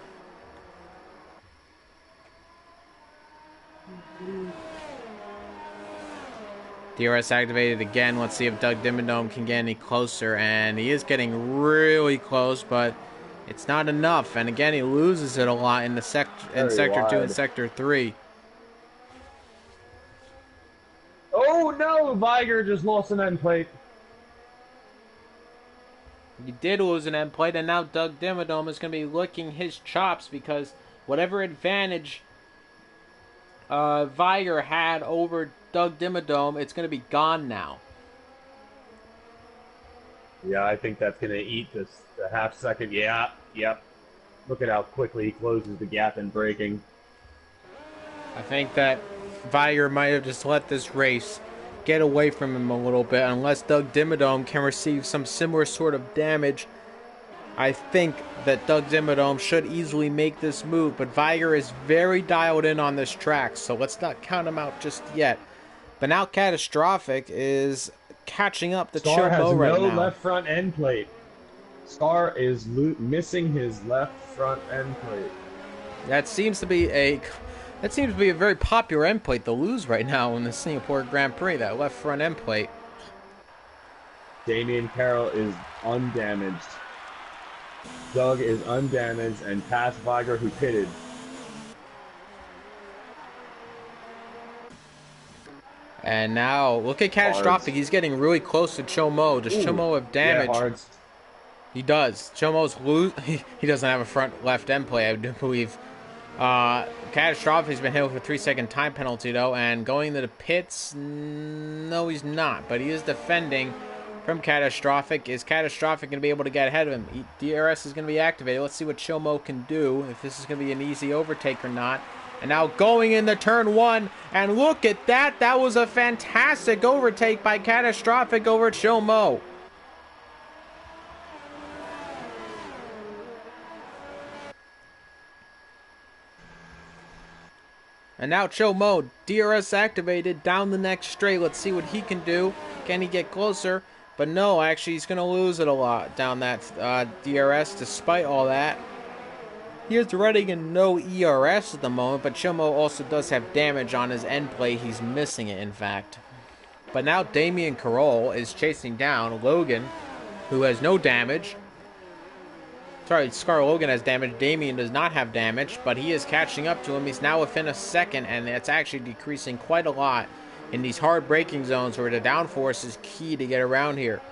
DRS activated again. Let's see if Doug Dimmadome can get any closer. And he is getting really close, but it's not enough. And again, he loses it a lot in Sector 2 and Sector 3. Oh no, Viger just lost an end plate. He did lose an end plate, and now Doug Dimmadome is going to be licking his chops because whatever advantage Viger had over Doug Dimmadome, it's going to be gone now. Yeah, I think that's going to eat this a half second. Yeah, yep. Look at how quickly he closes the gap in braking. I think that Viger might have just let this race get away from him a little bit. Unless Doug Dimmadome can receive some similar sort of damage, I think that Doug Dimmadome should easily make this move. But Viger is very dialed in on this track, so let's not count him out just yet. But now Catastrophic is catching up to Chomo right now. Star has no left front end plate. Star is missing his left front end plate. That seems to be a very popular end plate to lose right now in the Singapore Grand Prix, that left front end plate. Damian Carroll is undamaged. Doug is undamaged and past Viger, who pitted. And now, look at Catastrophic. He's getting really close to Chomo. Does Chomo have damage? Yeah, Hards. He does. Chomo's lose. He doesn't have a front left end plate, I do believe. Catastrophic's been hit with a 3-second time penalty, though, and going to the pits, no, he's not. But he is defending from Catastrophic. Is Catastrophic going to be able to get ahead of him? DRS is going to be activated. Let's see what Chomo can do, if this is going to be an easy overtake or not. And now going into turn 1, and look at that. That was a fantastic overtake by Catastrophic over Chomo. And now Chomo, DRS activated, down the next straight. Let's see what he can do. Can he get closer? But no, actually, he's going to lose it a lot down that DRS despite all that. He is running in no ERS at the moment, but Chomo also does have damage on his end plate. He's missing it, in fact. But now Damien Carroll is chasing down Logan, who has no damage. Sorry, Scar Logan has damage. Damien does not have damage, but he is catching up to him. He's now within a second, and it's actually decreasing quite a lot in these hard braking zones where the downforce is key to get around here.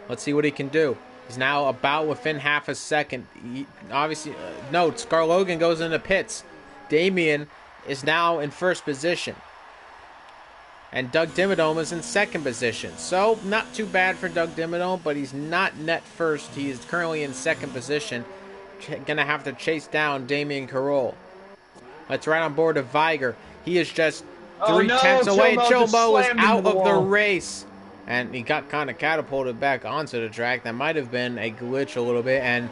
Let's see what he can do. He's now about within half a second. Obviously, no, Scar Logan goes into pits. Damien is now in first position. And Doug Dimmadome is in second position. So, not too bad for Doug Dimmadome, but he's not net first. He is currently in second position. Gonna have to chase down Damien Carroll. Let's right on board of Viger. He is just 3/10 away. Chomo is out of the race. And he got kind of catapulted back onto the track. That might have been a glitch a little bit. And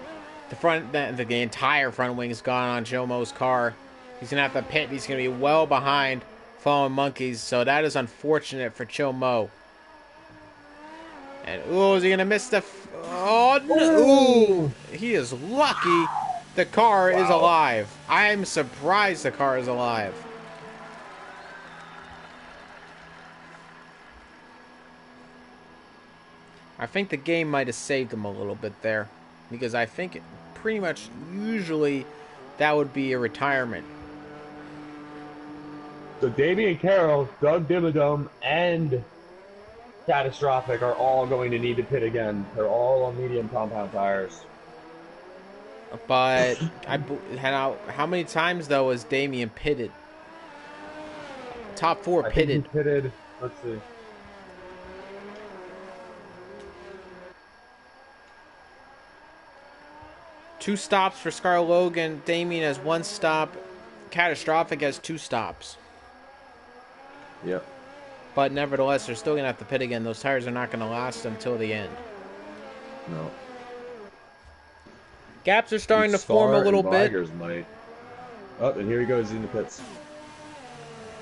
the entire front wing is gone on Chomo's car. He's going to have to pit. He's going to be well behind Fallen Monkeys. So that is unfortunate for Chomo. And, is he going to miss the... Oh, no. Ooh. He is lucky the car is alive. I'm surprised the car is alive. I think the game might have saved him a little bit there, because I think pretty much usually that would be a retirement. So Damien Carroll, Doug Dimmadome, and Catastrophic are all going to need to pit again. They're all on medium compound tires. But how many times though has Damien pitted? Top 4 pitted. Pitted. Let's see. 2 stops for Scar Logan. Damien has 1 stop. Catastrophic has 2 stops. Yep. But nevertheless, they're still going to have to pit again. Those tires are not going to last until the end. No. Gaps are starting to form a little bit. Might. Oh, and here he goes in the pits.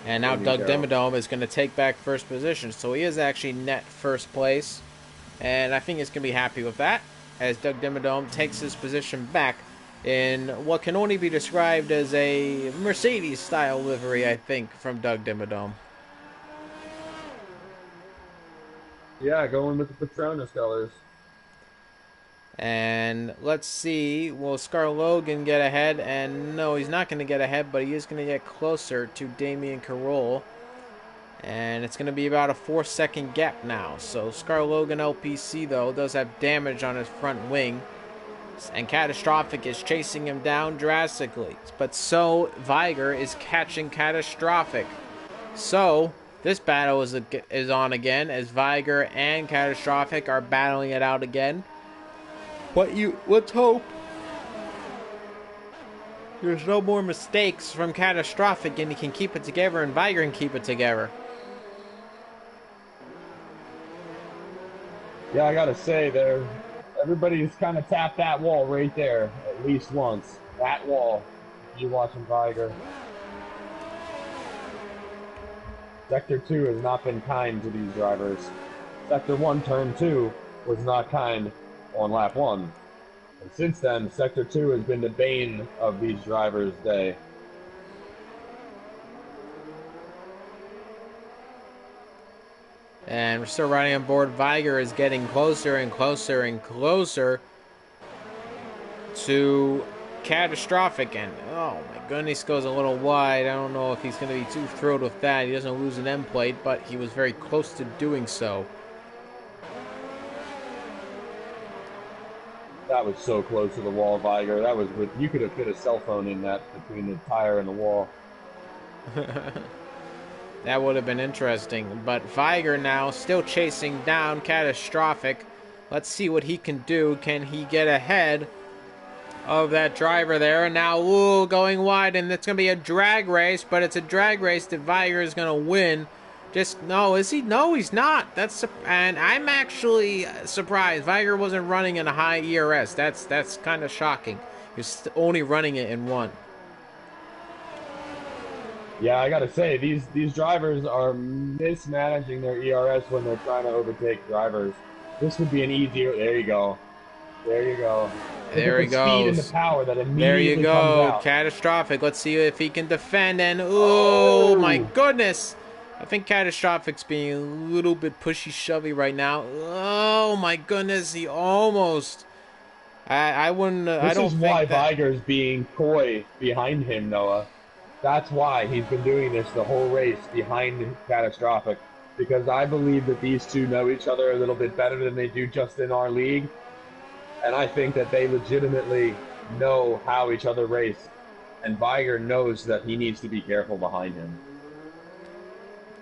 And now Doug Dimmadome is going to take back first position. So he is actually net first place. And I think he's going to be happy with that, as Doug Dimmadome takes his position back in what can only be described as a Mercedes-style livery, I think, from Doug Dimmadome. Yeah, going with the Patronus colors. And let's see, will Scar Logan get ahead? And no, he's not going to get ahead, but he is going to get closer to Damien Carroll. And it's going to be about a 4-second gap now. So Scar Logan LPC, though, does have damage on his front wing. And Catastrophic is chasing him down drastically. But so Viger is catching Catastrophic. So this battle is on again, as Viger and Catastrophic are battling it out again. But let's hope there's no more mistakes from Catastrophic and he can keep it together and Viger can keep it together. Yeah, I gotta say, everybody's kind of tapped that wall right there at least once. That wall, if you're watching Viger. Sector 2 has not been kind to these drivers. Sector 1, Turn 2 was not kind on lap 1. And since then, Sector 2 has been the bane of these drivers' day. And we're still riding on board. Viger is getting closer and closer and closer to Catastrophic. And oh my goodness, goes a little wide. I don't know if he's going to be too thrilled with that. He doesn't lose an end plate, but he was very close to doing so. That was so close to the wall, Viger. That was, you could have fit a cell phone in that between the tire and the wall. That would have been interesting. But Viger now still chasing down Catastrophic. Let's see what he can do. Can he get ahead of that driver there? And now, ooh, going wide. And it's going to be a drag race. But it's a drag race that Viger is going to win. No, is he? No, he's not. And I'm actually surprised. Viger wasn't running in a high ERS. That's kind of shocking. He's only running it in 1. Yeah, I gotta say, these drivers are mismanaging their ERS when they're trying to overtake drivers. This would be an easier. There you go. There you go. There he goes. Speed and the power that immediately there you go. Comes out. Catastrophic. Let's see if he can defend. And oh my goodness. I think Catastrophic's being a little bit pushy-shovey right now. Oh my goodness, he almost. I wouldn't. I don't think This is why Viger's being coy behind him, Noah. That's why he's been doing this the whole race behind Catastrophic, because I believe that these two know each other a little bit better than they do just in our league, and I think that they legitimately know how each other race, and Viger knows that he needs to be careful behind him.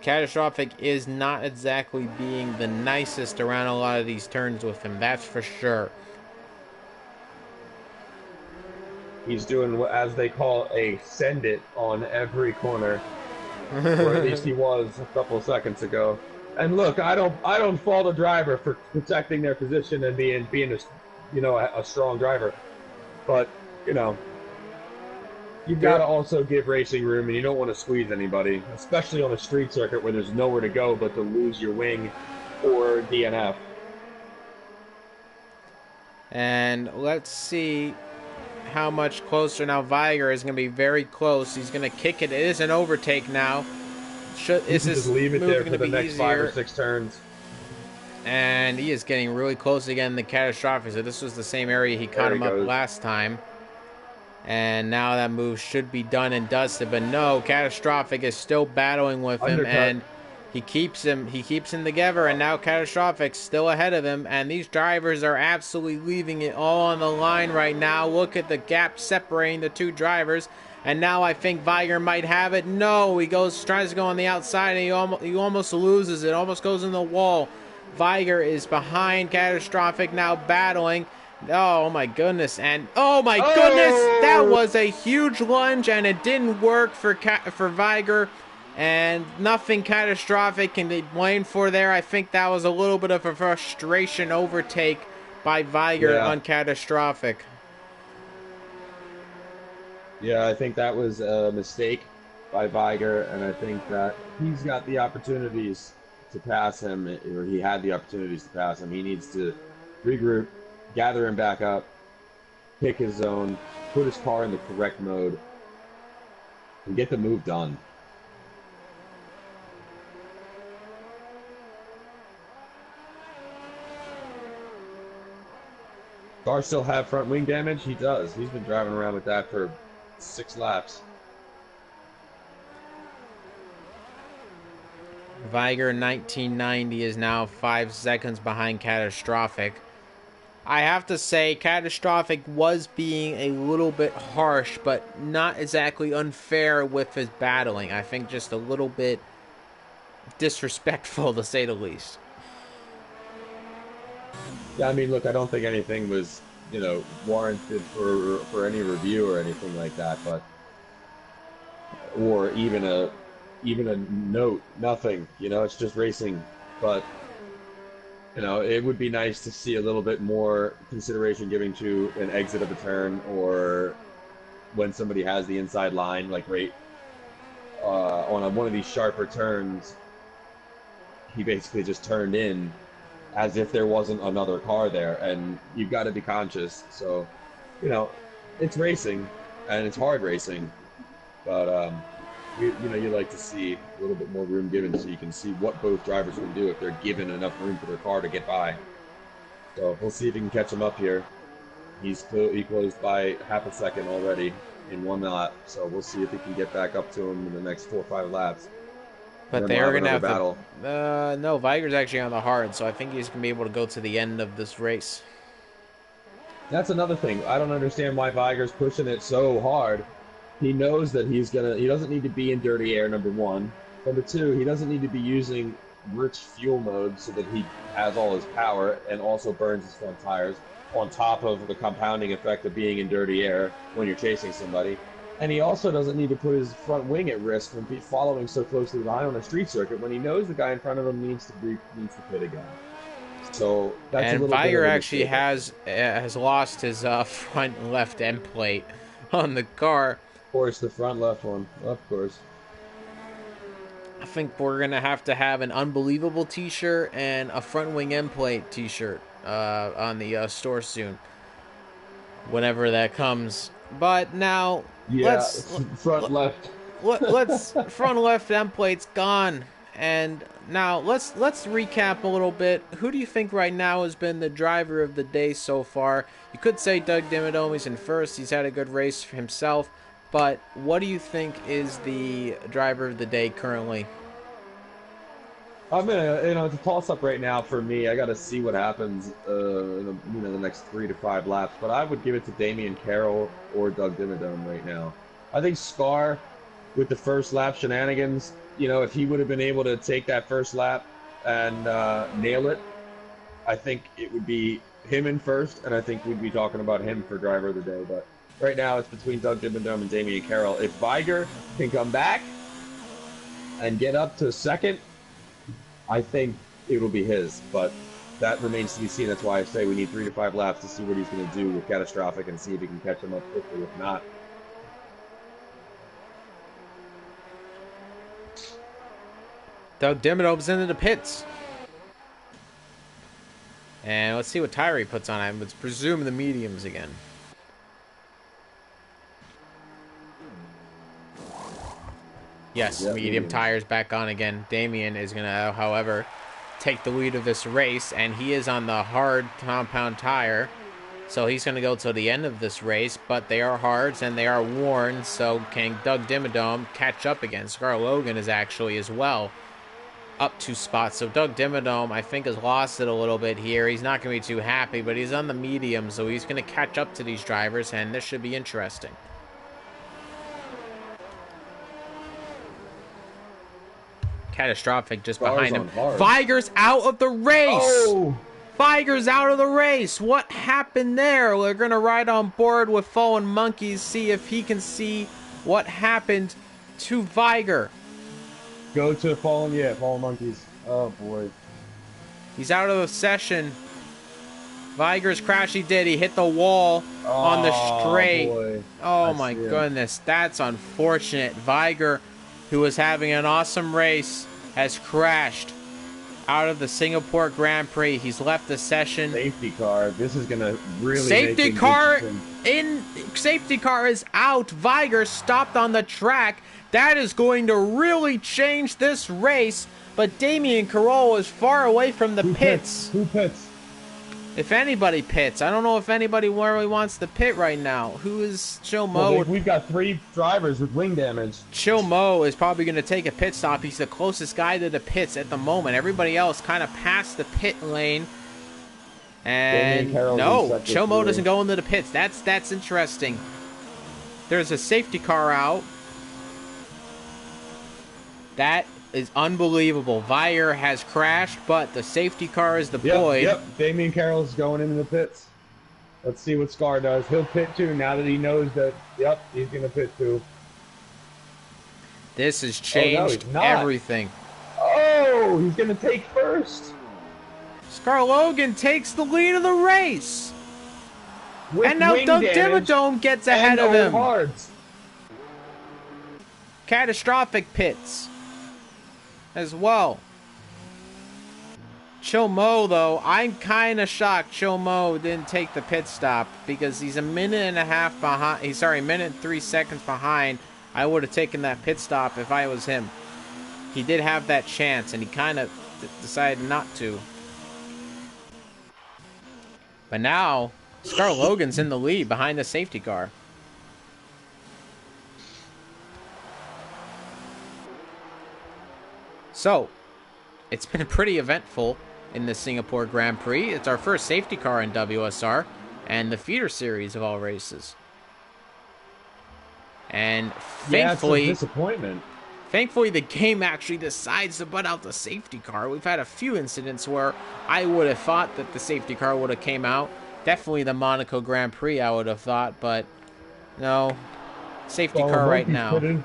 Catastrophic is not exactly being the nicest around a lot of these turns with him, that's for sure. He's doing what, as they call, a send it on every corner, or at least he was a couple of seconds ago. And look, I don't fault a driver for protecting their position and being a strong driver, but you've got to also give racing room, and you don't want to squeeze anybody, especially on a street circuit where there's nowhere to go but to lose your wing or DNF. And let's see how much closer now. Viger is going to be very close. He's going to kick it. It is an overtake now. Is this just leave it move there going for to the be next easier? 5 or 6 turns. And he is getting really close again. The Catastrophic. So this was the same area he caught him up last time. And now that move should be done and dusted. But no, Catastrophic is still battling with him, and he keeps him together. And now Catastrophic still ahead of him. And these drivers are absolutely leaving it all on the line right now. Look at the gap separating the two drivers. And now I think Viger might have it. No, he tries to go on the outside, and he almost loses it. Almost goes in the wall. Viger is behind Catastrophic now, battling. Oh my goodness, and oh my goodness, that Oh! was a huge lunge, and it didn't work for Viger, and nothing catastrophic can be blamed for there. I think that was a little bit of a frustration overtake by Viger Yeah. on catastrophic. Yeah, I think that was a mistake by Viger, and I think that he's got the opportunities to pass him, or he had the opportunities to pass him. He needs to regroup, gather him back up, pick his zone, put his car in the correct mode, and get the move done. Car still have front wing damage? He does. He's been driving around with that for 6 laps. Viger 1990 is now 5 seconds behind catastrophic. I have to say, Catastrophic was being a little bit harsh, but not exactly unfair with his battling. I think just a little bit disrespectful, to say the least. Yeah, I mean, look, I don't think anything was, warranted for any review or anything like that, but or even a note, nothing. It's just racing. But it would be nice to see a little bit more consideration giving to an exit of a turn or when somebody has the inside line, like right on one of these sharper turns, he basically just turned in as if there wasn't another car there, and you've got to be conscious. So, you know, it's racing, and it's hard racing, but you like to see a little bit more room given so you can see what both drivers can do if they're given enough room for their car to get by. So we'll see if he can catch him up here. He closed by half a second already in 1 lap, so we'll see if he can get back up to him in the next 4 or 5 laps. But they are going to have battle. No, Viger's actually on the hard, so I think he's going to be able to go to the end of this race. That's another thing. I don't understand why Viger's pushing it so hard. He knows that he doesn't need to be in dirty air, number one. Number two, he doesn't need to be using rich fuel mode so that he has all his power and also burns his front tires on top of the compounding effect of being in dirty air when you're chasing somebody. And he also doesn't need to put his front wing at risk from following so closely behind on a street circuit when he knows the guy in front of him needs to pit again. So that's and a little Viger bit actually has lost his front left end plate on the car. Of course, the front left one, of course. I think we're gonna have to have an unbelievable T-shirt and a front wing end plate T-shirt on the store soon, whenever that comes. But now, front left. let's front left end plate's gone, and now let's recap a little bit. Who do you think right now has been the driver of the day so far? You could say Doug Dimmodome's in first. He's had a good race for himself. But what do you think is the driver of the day currently? I'm gonna, it's a toss-up right now for me. I got to see what happens, in the next 3 to 5 laps. But I would give it to Damian Carroll or Doug Dimmadome right now. I think Scar, with the first lap shenanigans, if he would have been able to take that first lap and nail it, I think it would be him in first, and I think we'd be talking about him for driver of the day. But right now, it's between Doug Dimmadome and Damian Carroll. If Viger can come back and get up to second, I think it'll be his. But that remains to be seen. That's why I say we need 3 to 5 laps to see what he's going to do with Catastrophic and see if he can catch him up quickly. If not, Doug Dimmadome's into the pits. And let's see what tire he puts on. I would presume the mediums again. Yes, medium tires back on again. Damien is going to, however, take the lead of this race, and he is on the hard compound tire. So he's going to go to the end of this race, but they are hards and they are worn, so can Doug Dimmadome catch up again? Scar Logan is actually as well up 2 spots. So Doug Dimmadome, I think, has lost it a little bit here. He's not going to be too happy, but he's on the medium, so he's going to catch up to these drivers, and this should be interesting. Catastrophic just behind him. Viger's out of the race. Oh, Viger's out of the race. What happened there? We're going to ride on board with Fallen Monkeys, see if he can see what happened to Viger. Go to Fallen Monkeys. Oh, boy. He's out of the session. Viger's crash he did. He hit the wall on the straight. Boy. Oh, my goodness. That's unfortunate. Viger, who was having an awesome race, has crashed out of the Singapore Grand Prix. He's left the session. Safety car. This is gonna really safety car is out. Viger stopped on the track. That is going to really change this race. But Damien Carroll is far away from the pits. Who pits? If anybody pits. I don't know if anybody really wants to pit right now. Who is Chill Mo? Well, we've got 3 drivers with wing damage. Chill Mo is probably going to take a pit stop. He's the closest guy to the pits at the moment. Everybody else kind of passed the pit lane. And no, Chill Mo doesn't go into the pits. That's interesting. There's a safety car out. That is unbelievable. Viger has crashed, but the safety car is deployed. Yep. Damien Carroll's going into the pits. Let's see what Scar does. He'll pit too now that he knows that, yep, he's going to pit too. This has changed everything. Oh, he's going to take first. Scar Logan takes the lead of the race. And now Doug Dimmadome gets ahead of him. Hards. Catastrophic pits as well. Chill Mo, though, I'm kind of shocked Chill Mo didn't take the pit stop because he's a minute and a half behind. He's sorry, minute and 3 seconds behind. I would have taken that pit stop if I was him. He did have that chance, and he kind of decided not to. But now, Scar Logan's in the lead behind the safety car. So, it's been pretty eventful in the Singapore Grand Prix. It's our first safety car in WSR and the feeder series of all races. And thankfully, it's a disappointment. Thankfully, the game actually decides to put out the safety car. We've had a few incidents where I would have thought that the safety car would have came out. Definitely the Monaco Grand Prix, I would have thought, but no. Safety car right now.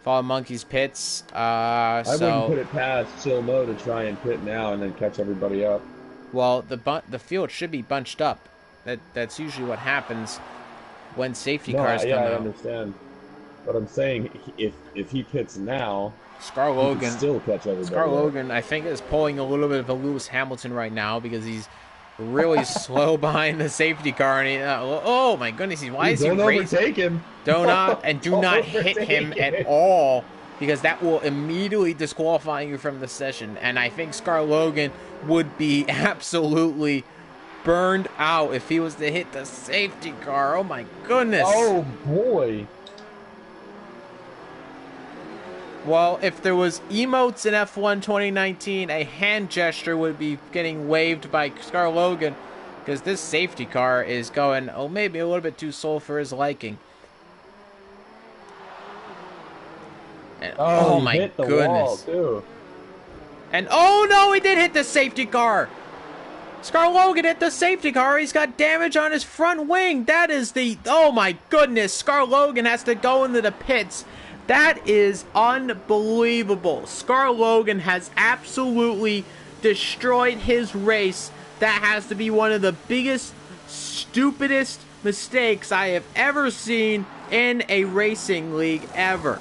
Fallen Monkeys pits. I wouldn't put it past Chill Mo to try and pit now and then catch everybody up. Well, the field should be bunched up. That's usually what happens when safety cars come out. I understand. But I'm saying if he pits now, Scar Logan he can still catch everybody. Scar Logan, I think, is pulling a little bit of a Lewis Hamilton right now because he's really slow behind the safety car, and oh my goodness, why is he racing? Don't overtake him. Do not hit him at all, because that will immediately disqualify you from the session. And I think Scar Logan would be absolutely burned out if he was to hit the safety car. Oh my goodness. Oh boy. Well, if there was emotes in F1 2019, a hand gesture would be getting waved by Scar Logan, because this safety car is going, maybe a little bit too slow for his liking. And, oh my hit the goodness. Wall too. And oh no, he did hit the safety car. Scar Logan hit the safety car. He's got damage on his front wing. That is oh my goodness. Scar Logan has to go into the pits. That is unbelievable. Scar Logan has absolutely destroyed his race. That has to be one of the biggest, stupidest mistakes I have ever seen in a racing league ever.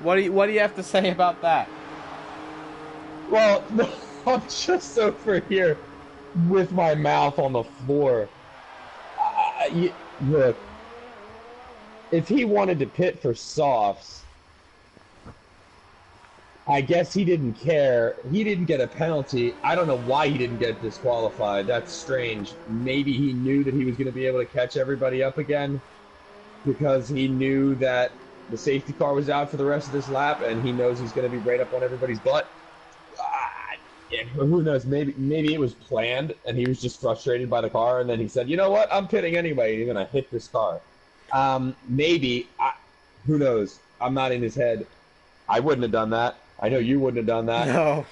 What do you have to say about that? Well, I'm just over here with my mouth on the floor. Look, if he wanted to pit for softs, I guess he didn't care. He didn't get a penalty. I don't know why he didn't get disqualified. That's strange. Maybe he knew that he was going to be able to catch everybody up again because he knew that the safety car was out for the rest of this lap, and he knows he's going to be right up on everybody's butt. Yeah, who knows? Maybe it was planned, and he was just frustrated by the car, and then he said, "You know what? I'm pitting anyway. You're gonna hit this car." Maybe. Who knows? I'm not in his head. I wouldn't have done that. I know you wouldn't have done that. No.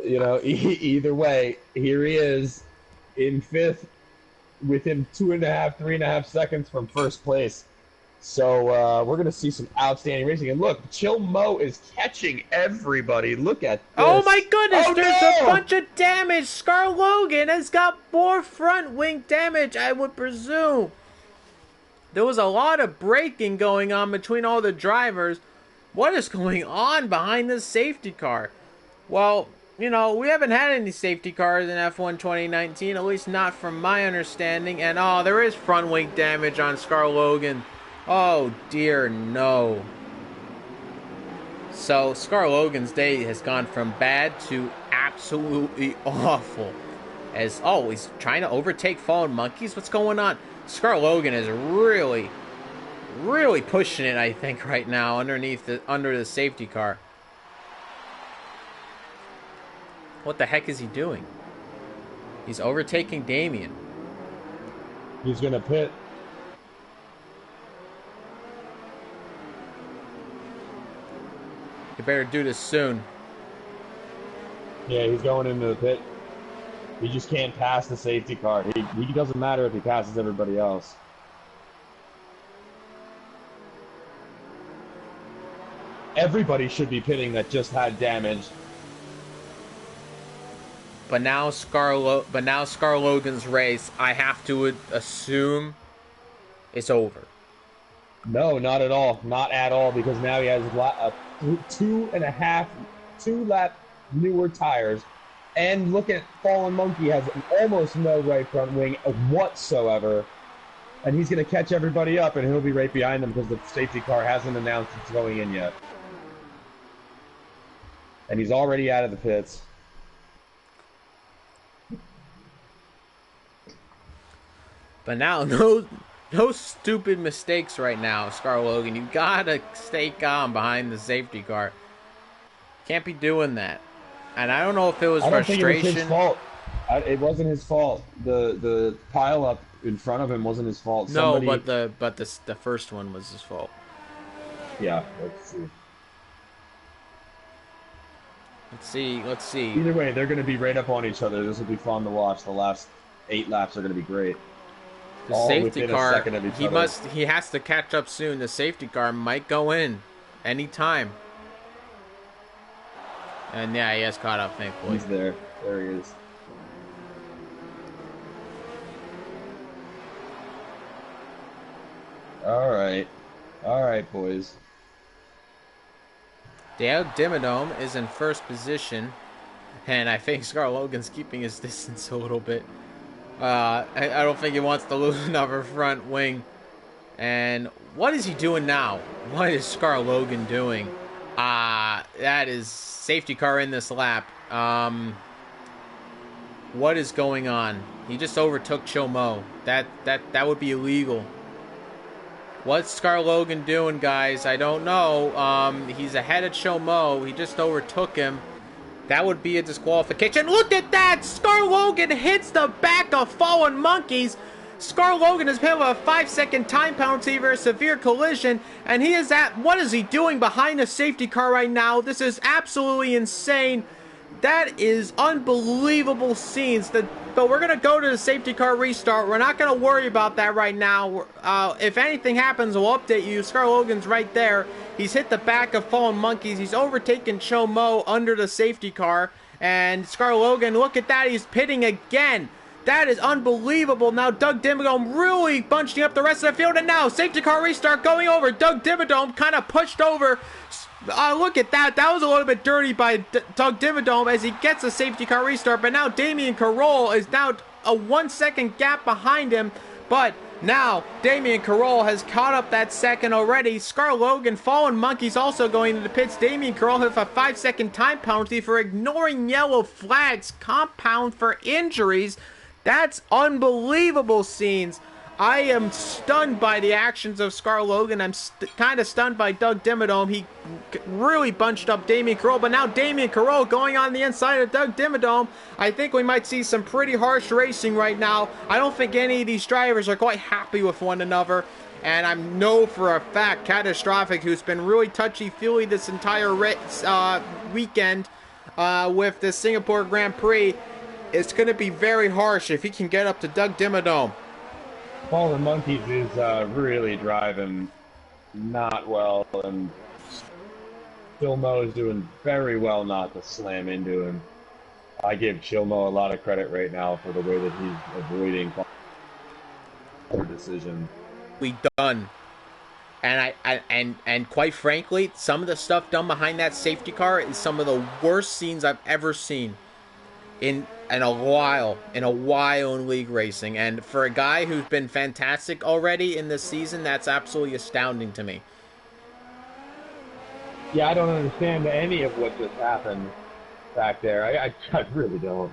You know, either way, here he is in fifth, within 2.5, 3.5 seconds from first place. So we're going to see some outstanding racing. And look, Chill Mo is catching everybody. Look at Oh this. my goodness, Oh there's a no! bunch of damage. Scar Logan has got more front wing damage, I would presume. There was a lot of braking going on between all the drivers. What is going on behind this safety car? Well, you know, we haven't had any safety cars in F1 2019, at least not from my understanding. And oh, there is front wing damage on Scar Logan. Oh dear, no. So Scar Logan's day has gone from bad to absolutely awful. As always, trying to overtake fallen monkeys. What's going on? Scar Logan is really pushing it, I think, right now under the safety car. What the heck is he doing? He's overtaking Damien. He's going to pit. You better do this soon. Yeah, he's going into the pit. He just can't pass the safety car. He doesn't matter if he passes everybody else. Everybody should be pitting that just had damage. But now Scar Logan's race, I have to assume, is over. No, not at all. Not at all, because now he has two lap newer tires. And look at Fallen Monkey has almost no right front wing whatsoever. And he's going to catch everybody up, and he'll be right behind them because the safety car hasn't announced it's going in yet. And he's already out of the pits. But now, no stupid mistakes right now, Scar Logan. You gotta stay calm behind the safety car. Can't be doing that. And I don't know if it was frustration. I don't think it was his fault. It wasn't his fault. The pile up in front of him wasn't his fault. No, but the first one was his fault. Yeah, let's see. Let's see. Either way, they're going to be right up on each other. This will be fun to watch. The last 8 laps are going to be great. The safety car, he has to catch up soon. The safety car might go in anytime. And yeah, he has caught up, thankfully. He's there. There he is. All right, boys. Doug Dimmadome is in first position, and I think Scar Logan's keeping his distance a little bit. I don't think he wants to lose another front wing. And what is he doing now? What is Scar Logan doing? That is safety car in this lap. What is going on? He just overtook Chomo. That would be illegal. What's Scar Logan doing, guys? I don't know. He's ahead of Chomo. He just overtook him. That would be a disqualification. Look at that! Scar Logan hits the back of Fallen Monkeys. Scar Logan is hit with a 5-second time penalty for a severe collision, and he is at, what is he doing behind a safety car right now? This is absolutely insane. That is unbelievable scenes. But we're going to go to the safety car restart. We're not going to worry about that right now. If anything happens, we'll update you. Scar Logan's right there. He's hit the back of Fallen Monkeys. He's overtaken Chomo under the safety car. And Scar Logan, look at that. He's pitting again. That is unbelievable. Now Doug Dimmadome really bunching up the rest of the field. And now safety car restart going over. Doug Dimmadome kind of pushed over. Look at that. That was a little bit dirty by Doug Dimmadome as he gets a safety car restart. But now Damien Carroll is now a 1-second gap behind him. But now Damien Carroll has caught up that second already. Scar Logan, Fallen Monkeys also going into the pits. Damien Carroll has a 5-second time penalty for ignoring yellow flags. Compound for injuries. That's unbelievable scenes. I am stunned by the actions of Scar Logan. I'm kind of stunned by Doug Dimmadome. He really bunched up Damien Carroll, but now Damien Carroll going on the inside of Doug Dimmadome. I think we might see some pretty harsh racing right now. I don't think any of these drivers are quite happy with one another. And I know for a fact Catastrophic, who's been really touchy-feely this entire weekend with the Singapore Grand Prix, it's going to be very harsh if he can get up to Doug Dimmadome. Fallen Monkeys is really driving not well, and Chilmo is doing very well not to slam into him. I give Chilmo a lot of credit right now for the way that he's avoiding poor decision. We done. And quite frankly, some of the stuff done behind that safety car is some of the worst scenes I've ever seen in a while in league racing. And for a guy who's been fantastic already in this season, that's absolutely astounding to me. Yeah, I don't understand any of what just happened back there. I really don't.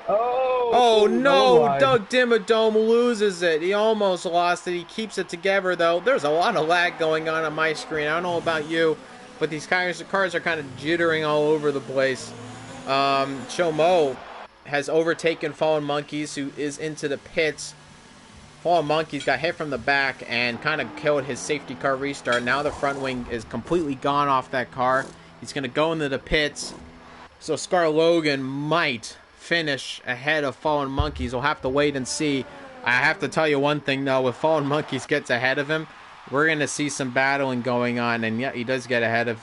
Oh no, Doug Dimmadome loses it. He almost lost it. He keeps it together though. There's a lot of lag going on my screen. I don't know about you, but these cars are kind of jittering all over the place. Chomo has overtaken Fallen Monkeys, who is into the pits. Fallen Monkeys got hit from the back and kind of killed his safety car restart. Now the front wing is completely gone off that car. He's going to go into the pits. So Scar Logan might finish ahead of Fallen Monkeys. We'll have to wait and see. I have to tell you one thing though, if Fallen Monkeys gets ahead of him, we're going to see some battling going on, and yeah, he does get ahead of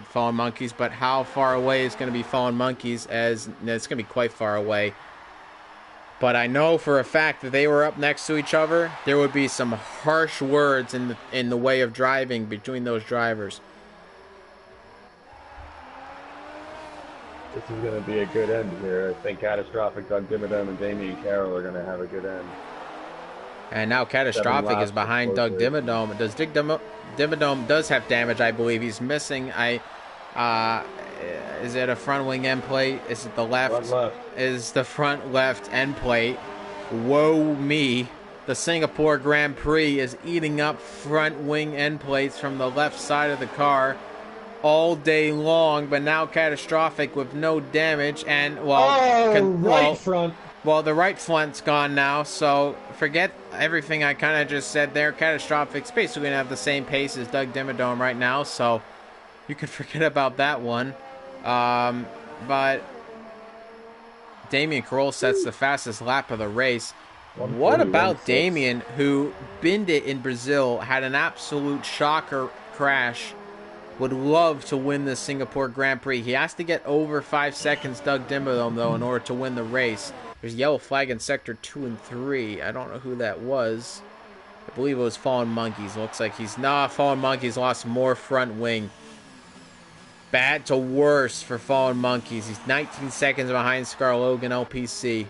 Fallen Monkeys, but how far away is going to be Fallen Monkeys? As it's going to be quite far away. But I know for a fact that they were up next to each other, there would be some harsh words in the way of driving between those drivers. This is going to be a good end here. I think Catastrophic, Doug Dimmadome, and Damien Carroll are going to have a good end. And now Catastrophic is behind Doug Dimmadome. Does Dimmadome does have damage, I believe. He's missing. Is it a front wing end plate? Is it the left? Front left. Is the front left end plate. Whoa me. The Singapore Grand Prix is eating up front wing end plates from the left side of the car all day long, but now Catastrophic with no damage, and front. Well, the right front's gone now, so forget everything I kind of just said there. Catastrophic's basically going to have the same pace as Doug Dimmadome right now, so you can forget about that one. But Damien Carroll sets the fastest lap of the race. What about Damien, who binned it in Brazil, had an absolute shocker crash, would love to win the Singapore Grand Prix. He has to get over 5 seconds Doug Dimmadome, though, in order to win the race. There's a yellow flag in Sector 2 and 3. I don't know who that was. I believe it was Fallen Monkeys. Looks like Fallen Monkeys lost more front wing. Bad to worse for Fallen Monkeys. He's 19 seconds behind Scar Logan LPC.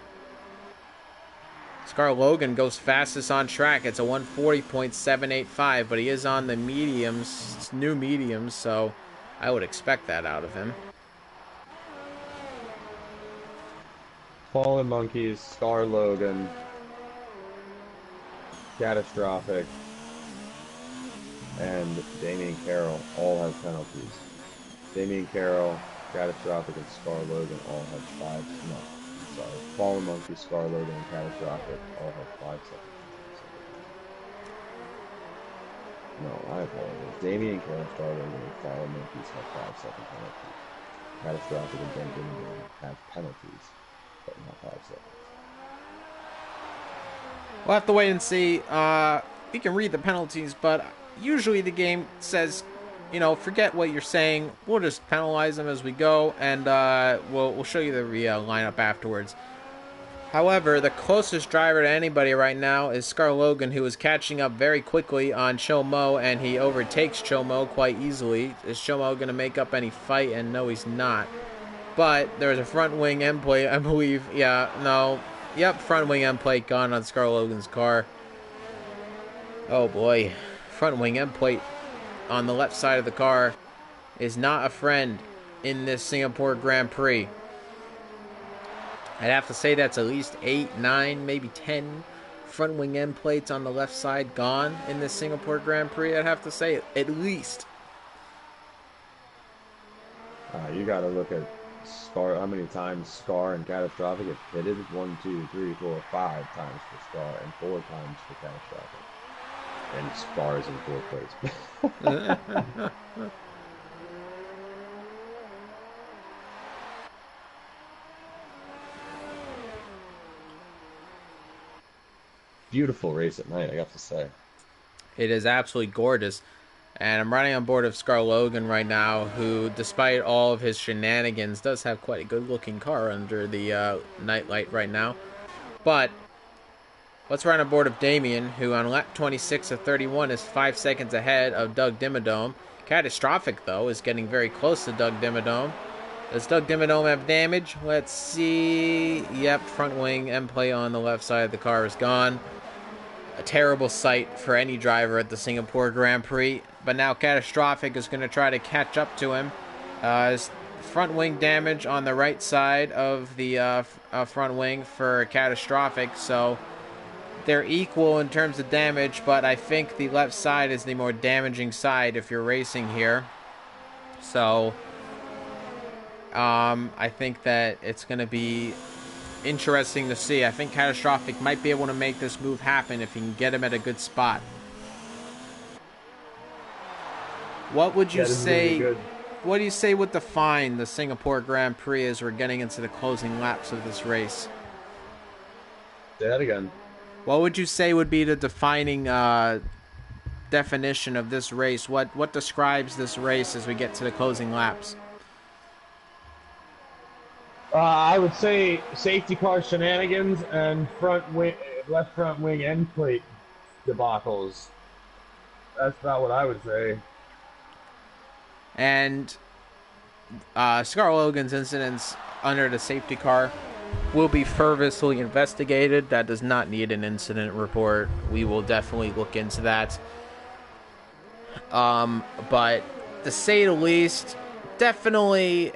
Scar Logan goes fastest on track. It's a 140.785, but he is on the mediums, new mediums, so I would expect that out of him. Fallen Monkeys, Scar Logan, Catastrophic, and Damien Carroll all have penalties. Damien Carroll, Catastrophic, and Scar Logan all have 5. No, sorry. Fallen Monkeys, Scar Logan, and Catastrophic all have 5 seconds. No, I apologize. Damien Carroll, Scar Logan, and Fallen Monkeys have 5-second penalties. Catastrophic and Doug Dimmadome have penalties, but not 5 seconds. We'll have to wait and see. We can read the penalties, but usually the game says, you know, forget what you're saying. We'll just penalize them as we go, and we'll show you the lineup afterwards. However, the closest driver to anybody right now is Scar Logan, who is catching up very quickly on Chomo, and he overtakes Chomo quite easily. Is Chomo going to make up any fight? And no, he's not. But there's a front wing end plate, I believe. Yeah, no. Yep, front wing end plate gone on Scar Logan's car. Oh boy. Front wing end plate on the left side of the car is not a friend in this Singapore Grand Prix. I'd have to say that's at least 8, 9, maybe 10 front wing end plates on the left side gone in this Singapore Grand Prix. I'd have to say at least. You got to look at Scar. How many times Scar and Catastrophic have pitted? 1, 2, 3, 4, 5 times for Scar and 4 times for Catastrophic. And Scar is in 4th place. Beautiful race at night, I got to say. It is absolutely gorgeous. And I'm riding on board of Scar Logan right now, who, despite all of his shenanigans, does have quite a good-looking car under the nightlight right now. But let's ride on board of Damien, who on lap 26 of 31 is 5 seconds ahead of Doug Dimmadome. Catastrophic, though, is getting very close to Doug Dimmadome. Does Doug Dimmadome have damage? Let's see. Yep, front wing end plate on the left side of the car is gone. A terrible sight for any driver at the Singapore Grand Prix. But now Catastrophic is going to try to catch up to him. His front wing damage on the right side of the front wing for Catastrophic. So they're equal in terms of damage, but I think the left side is the more damaging side if you're racing here. So I think that it's going to be interesting to see. I think Catastrophic might be able to make this move happen if he can get him at a good spot. What would you say? What do you say would define the Singapore Grand Prix as we're getting into the closing laps of this race? Say that again. What would you say would be the defining definition of this race? What describes this race as we get to the closing laps? I would say safety car shenanigans and left front wing end plate debacles. That's about what I would say. And Scar Logan's incidents under the safety car will be fervently investigated. That does not need an incident report. We will definitely look into that. But to say the least, definitely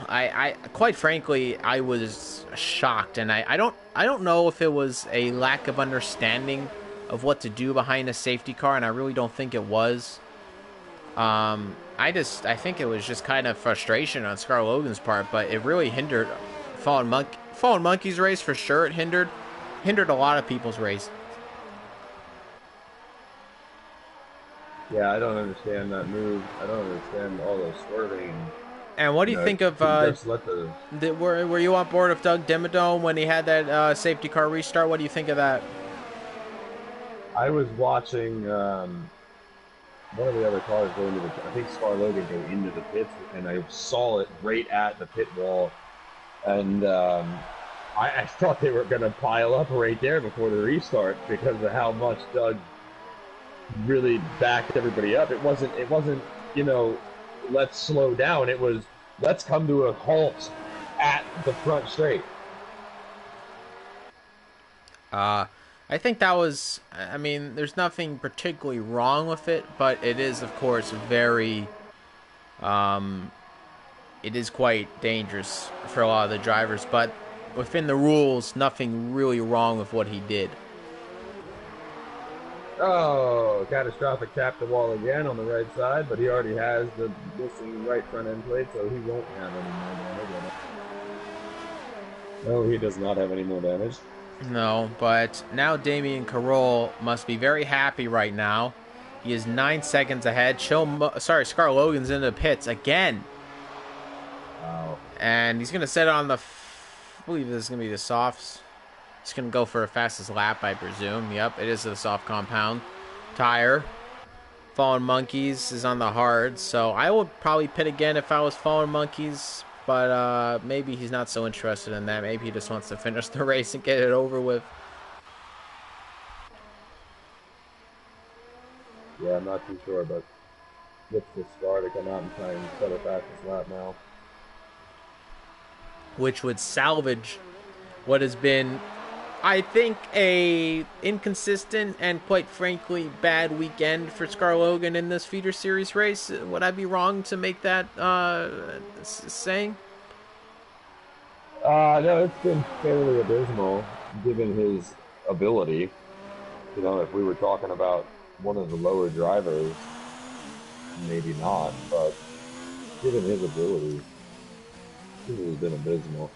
I quite frankly, I was shocked, and I don't know if it was a lack of understanding of what to do behind a safety car, and I really don't think it was. I think it was just kind of frustration on Scar Logan's part, but it really hindered Fallen Monkey's race for sure. It hindered a lot of people's race. Yeah, I don't understand that move. I don't understand all those swerving. And what do you think of were you on board of Doug Dimmadome when he had that safety car restart? What do you think of that? I was watching one of the other cars go into I think Scar Logan go into the pits, and I saw it right at the pit wall, and I thought they were going to pile up right there before the restart because of how much Doug really backed everybody up. It wasn't let's slow down. It was, let's come to a halt at the front straight. I think that was, I mean, there's nothing particularly wrong with it, but it is, of course, very, it is quite dangerous for a lot of the drivers, but within the rules, nothing really wrong with what he did. Oh, Catastrophic tapped the wall again on the right side, but he already has the missing right front end plate, so he won't have any more damage. No, he does not have any more damage. No, but now Damien Carroll must be very happy right now. He is 9 seconds ahead. Scar Logan's in the pits again. Wow. And he's going to set it on I believe this is going to be the softs. He's going to go for a fastest lap, I presume. Yep, it is the soft compound tire. Fallen Monkeys is on the hard, so I would probably pit again if I was Fallen Monkeys, but maybe he's not so interested in that. Maybe he just wants to finish the race and get it over with. Yeah, I'm not too sure, but it's the Scar to come out and try and set a fastest lap now. Which would salvage what has been, I think, a inconsistent and quite frankly bad weekend for Scar Logan in this feeder series race. Would I be wrong to make that saying? No, it's been fairly abysmal given his ability. You know, if we were talking about one of the lower drivers, maybe not, but given his ability, it has been abysmal.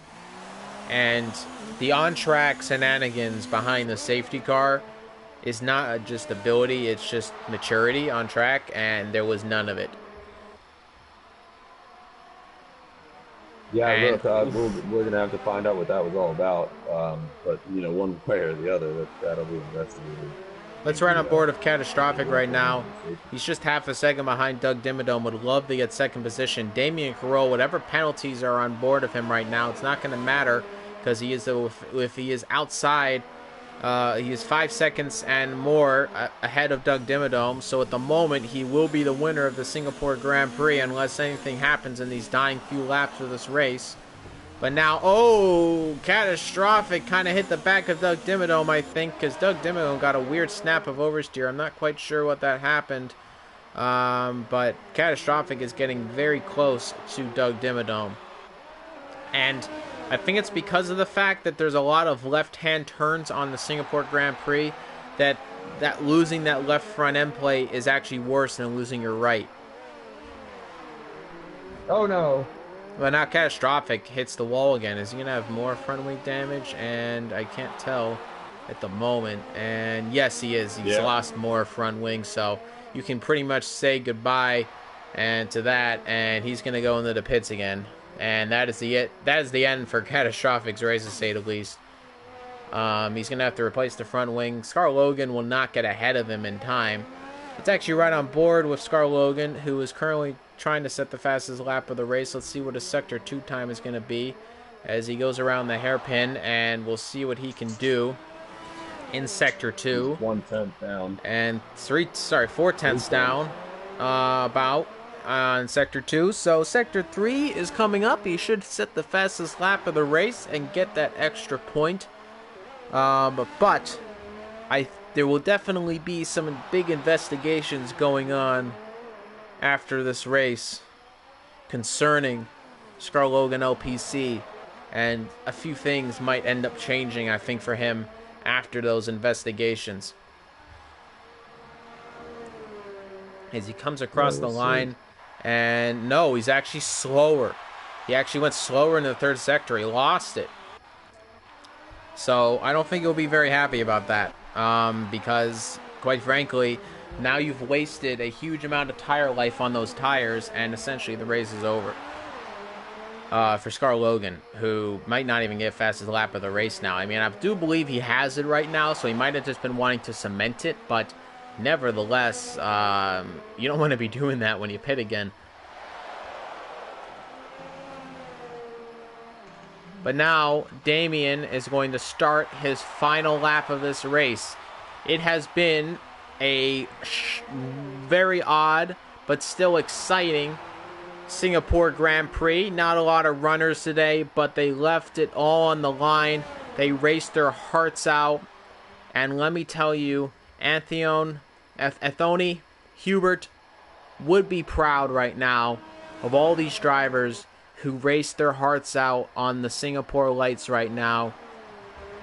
And the on-track shenanigans behind the safety car is not just ability, it's just maturity on track, and there was none of it. Yeah, And look, we're gonna have to find out what that was all about. But you know, one way or the other, that'll be investigated. let's run on board of catastrophic right now. He's just half a second behind Doug Dimmadome. Would love to get second position. Damian Carroll, whatever penalties are on board of him right now, it's not going to matter because he is if he is outside. He is 5 seconds and more ahead of Doug Dimmadome. So at the moment, he will be the winner of the Singapore Grand Prix unless anything happens in these dying few laps of this race. But now, oh, catastrophic kind of hit the back of Doug Dimmadome, I think, because Doug Dimmadome got a weird snap of oversteer. I'm not quite sure what that happened. But catastrophic is getting very close to Doug Dimmadome. And I think it's because of the fact that there's a lot of left-hand turns on the Singapore Grand Prix that losing that left front end plate is actually worse than losing your right. Oh no! But now catastrophic hits the wall again. Is he gonna have more front wing damage? And I can't tell at the moment. And yes, he is. He's lost more front wing, so you can pretty much say goodbye and to that. And he's gonna go into the pits again. And that is the end for Catastrophic's race, to say the least. He's going to have to replace the front wing. Scar Logan will not get ahead of him in time. It's actually right on board with Scar Logan, who is currently trying to set the fastest lap of the race. Let's see what his Sector 2 time is going to be as he goes around the hairpin, and we'll see what he can do in Sector 2. 1/10 down. And 4/10 down, about. On Sector 2. So Sector 3 is coming up. He should set the fastest lap of the race and get that extra point. But there will definitely be some big investigations going on after this race concerning Scar Logan LPC. And a few things might end up changing, I think, for him after those investigations. As he comes across the line... And no, he's actually slower. He actually went slower in the third sector. He lost it. So I don't think he'll be very happy about that. Because, quite frankly, now you've wasted a huge amount of tire life on those tires, and essentially the race is over. For Scar Logan, who might not even get fastest lap of the race now. I mean, I do believe he has it right now, so he might have just been wanting to cement it, but... Nevertheless, you don't want to be doing that when you pit again. But now, Damien is going to start his final lap of this race. It has been a very odd, but still exciting Singapore Grand Prix. Not a lot of runners today, but they left it all on the line. They raced their hearts out. And let me tell you, Anthony Hubert would be proud right now of all these drivers who raced their hearts out on the Singapore lights right now.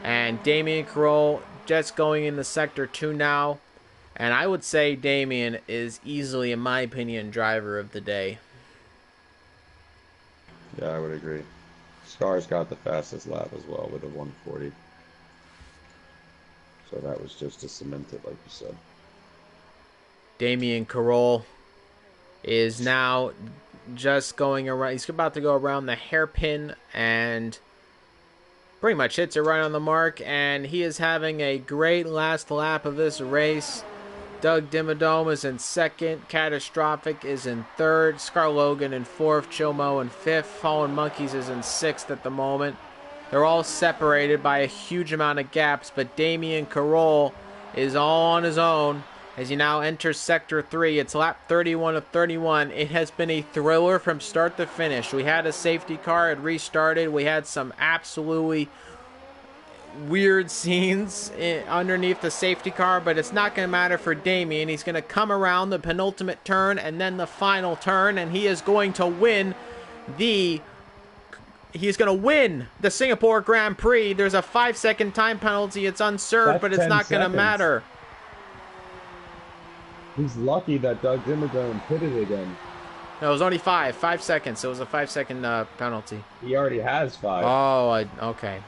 And Damian Carroll just going into Sector 2 now. And I would say Damian is easily, in my opinion, driver of the day. Yeah, I would agree. Scar's got the fastest lap as well with a 140. So that was just to cement it, like you said. Damian Carroll is now just going around. He's about to go around the hairpin and pretty much hits it right on the mark. And he is having a great last lap of this race. Doug Dimmadome is in second. Catastrophic is in third. Scar Logan in fourth. Chilmo in fifth. Fallen Monkeys is in sixth at the moment. They're all separated by a huge amount of gaps, but Damian Carroll is all on his own as he now enters Sector 3. It's lap 31 of 31. It has been a thriller from start to finish. We had a safety car. It restarted. We had some absolutely weird scenes underneath the safety car, but it's not going to matter for Damian. He's going to come around the penultimate turn and then the final turn, and he is going to win the He's going to win the Singapore Grand Prix. There's a 5-second time penalty. It's unserved, but it's not going to matter. He's lucky that Doug Dimmadome hit it again. No, it was only 5 seconds. It was a 5-second penalty. He already has 5. Oh, okay.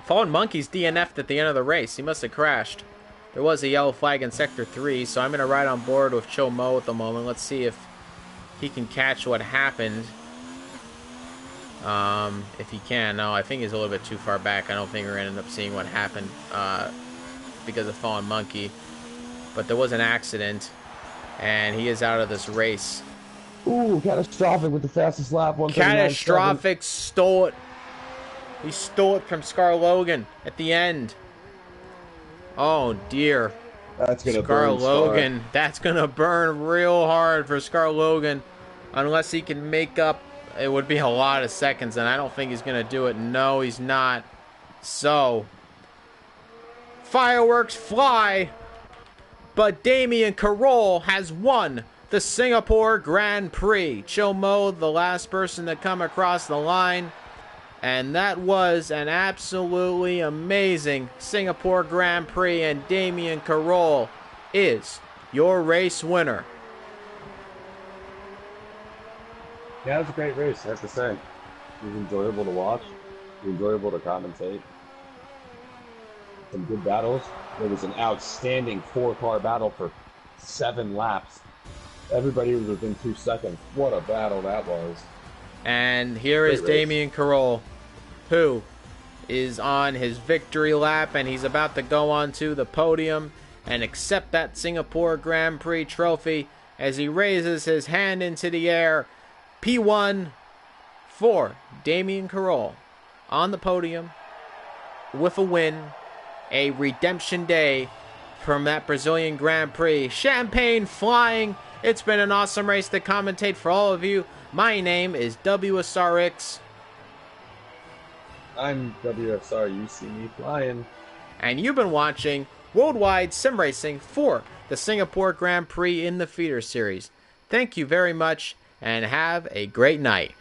Fallen Monkey's DNF'd at the end of the race. He must have crashed. There was a yellow flag in Sector 3, so I'm going to ride on board with Cho Mo at the moment. Let's see if he can catch what happened. If he can. No, I think he's a little bit too far back. I don't think we're going to end up seeing what happened because of Fallen Monkey. But there was an accident, and he is out of this race. Ooh, catastrophic with the fastest lap. Catastrophic stole it. He stole it from Scar Logan at the end. Oh, dear. That's going to Scar burn Logan. Scar. That's going to burn real hard for Scar Logan. Unless he can make up, it would be a lot of seconds, and I don't think he's going to do it. No, he's not. So, fireworks fly. But Damien Carroll has won the Singapore Grand Prix. Cho Mo, the last person to come across the line. And that was an absolutely amazing Singapore Grand Prix. And Damien Carroll is your race winner. Yeah, it was a great race, I have to say. It was enjoyable to watch. It was enjoyable to commentate. Some good battles. There was an outstanding 4-car battle for 7 laps. Everybody was within 2 seconds. What a battle that was. And here is Damien Carroll, who is on his victory lap, and he's about to go onto the podium and accept that Singapore Grand Prix trophy as he raises his hand into the air. P1 for Damien Carroll on the podium with a win. A redemption day from that Brazilian Grand Prix. Champagne flying. It's been an awesome race to commentate for all of you. My name is WSRX. I'm WSR. You see me flying. And you've been watching Worldwide Sim Racing for the Singapore Grand Prix in the Feeder Series. Thank you very much, and have a great night.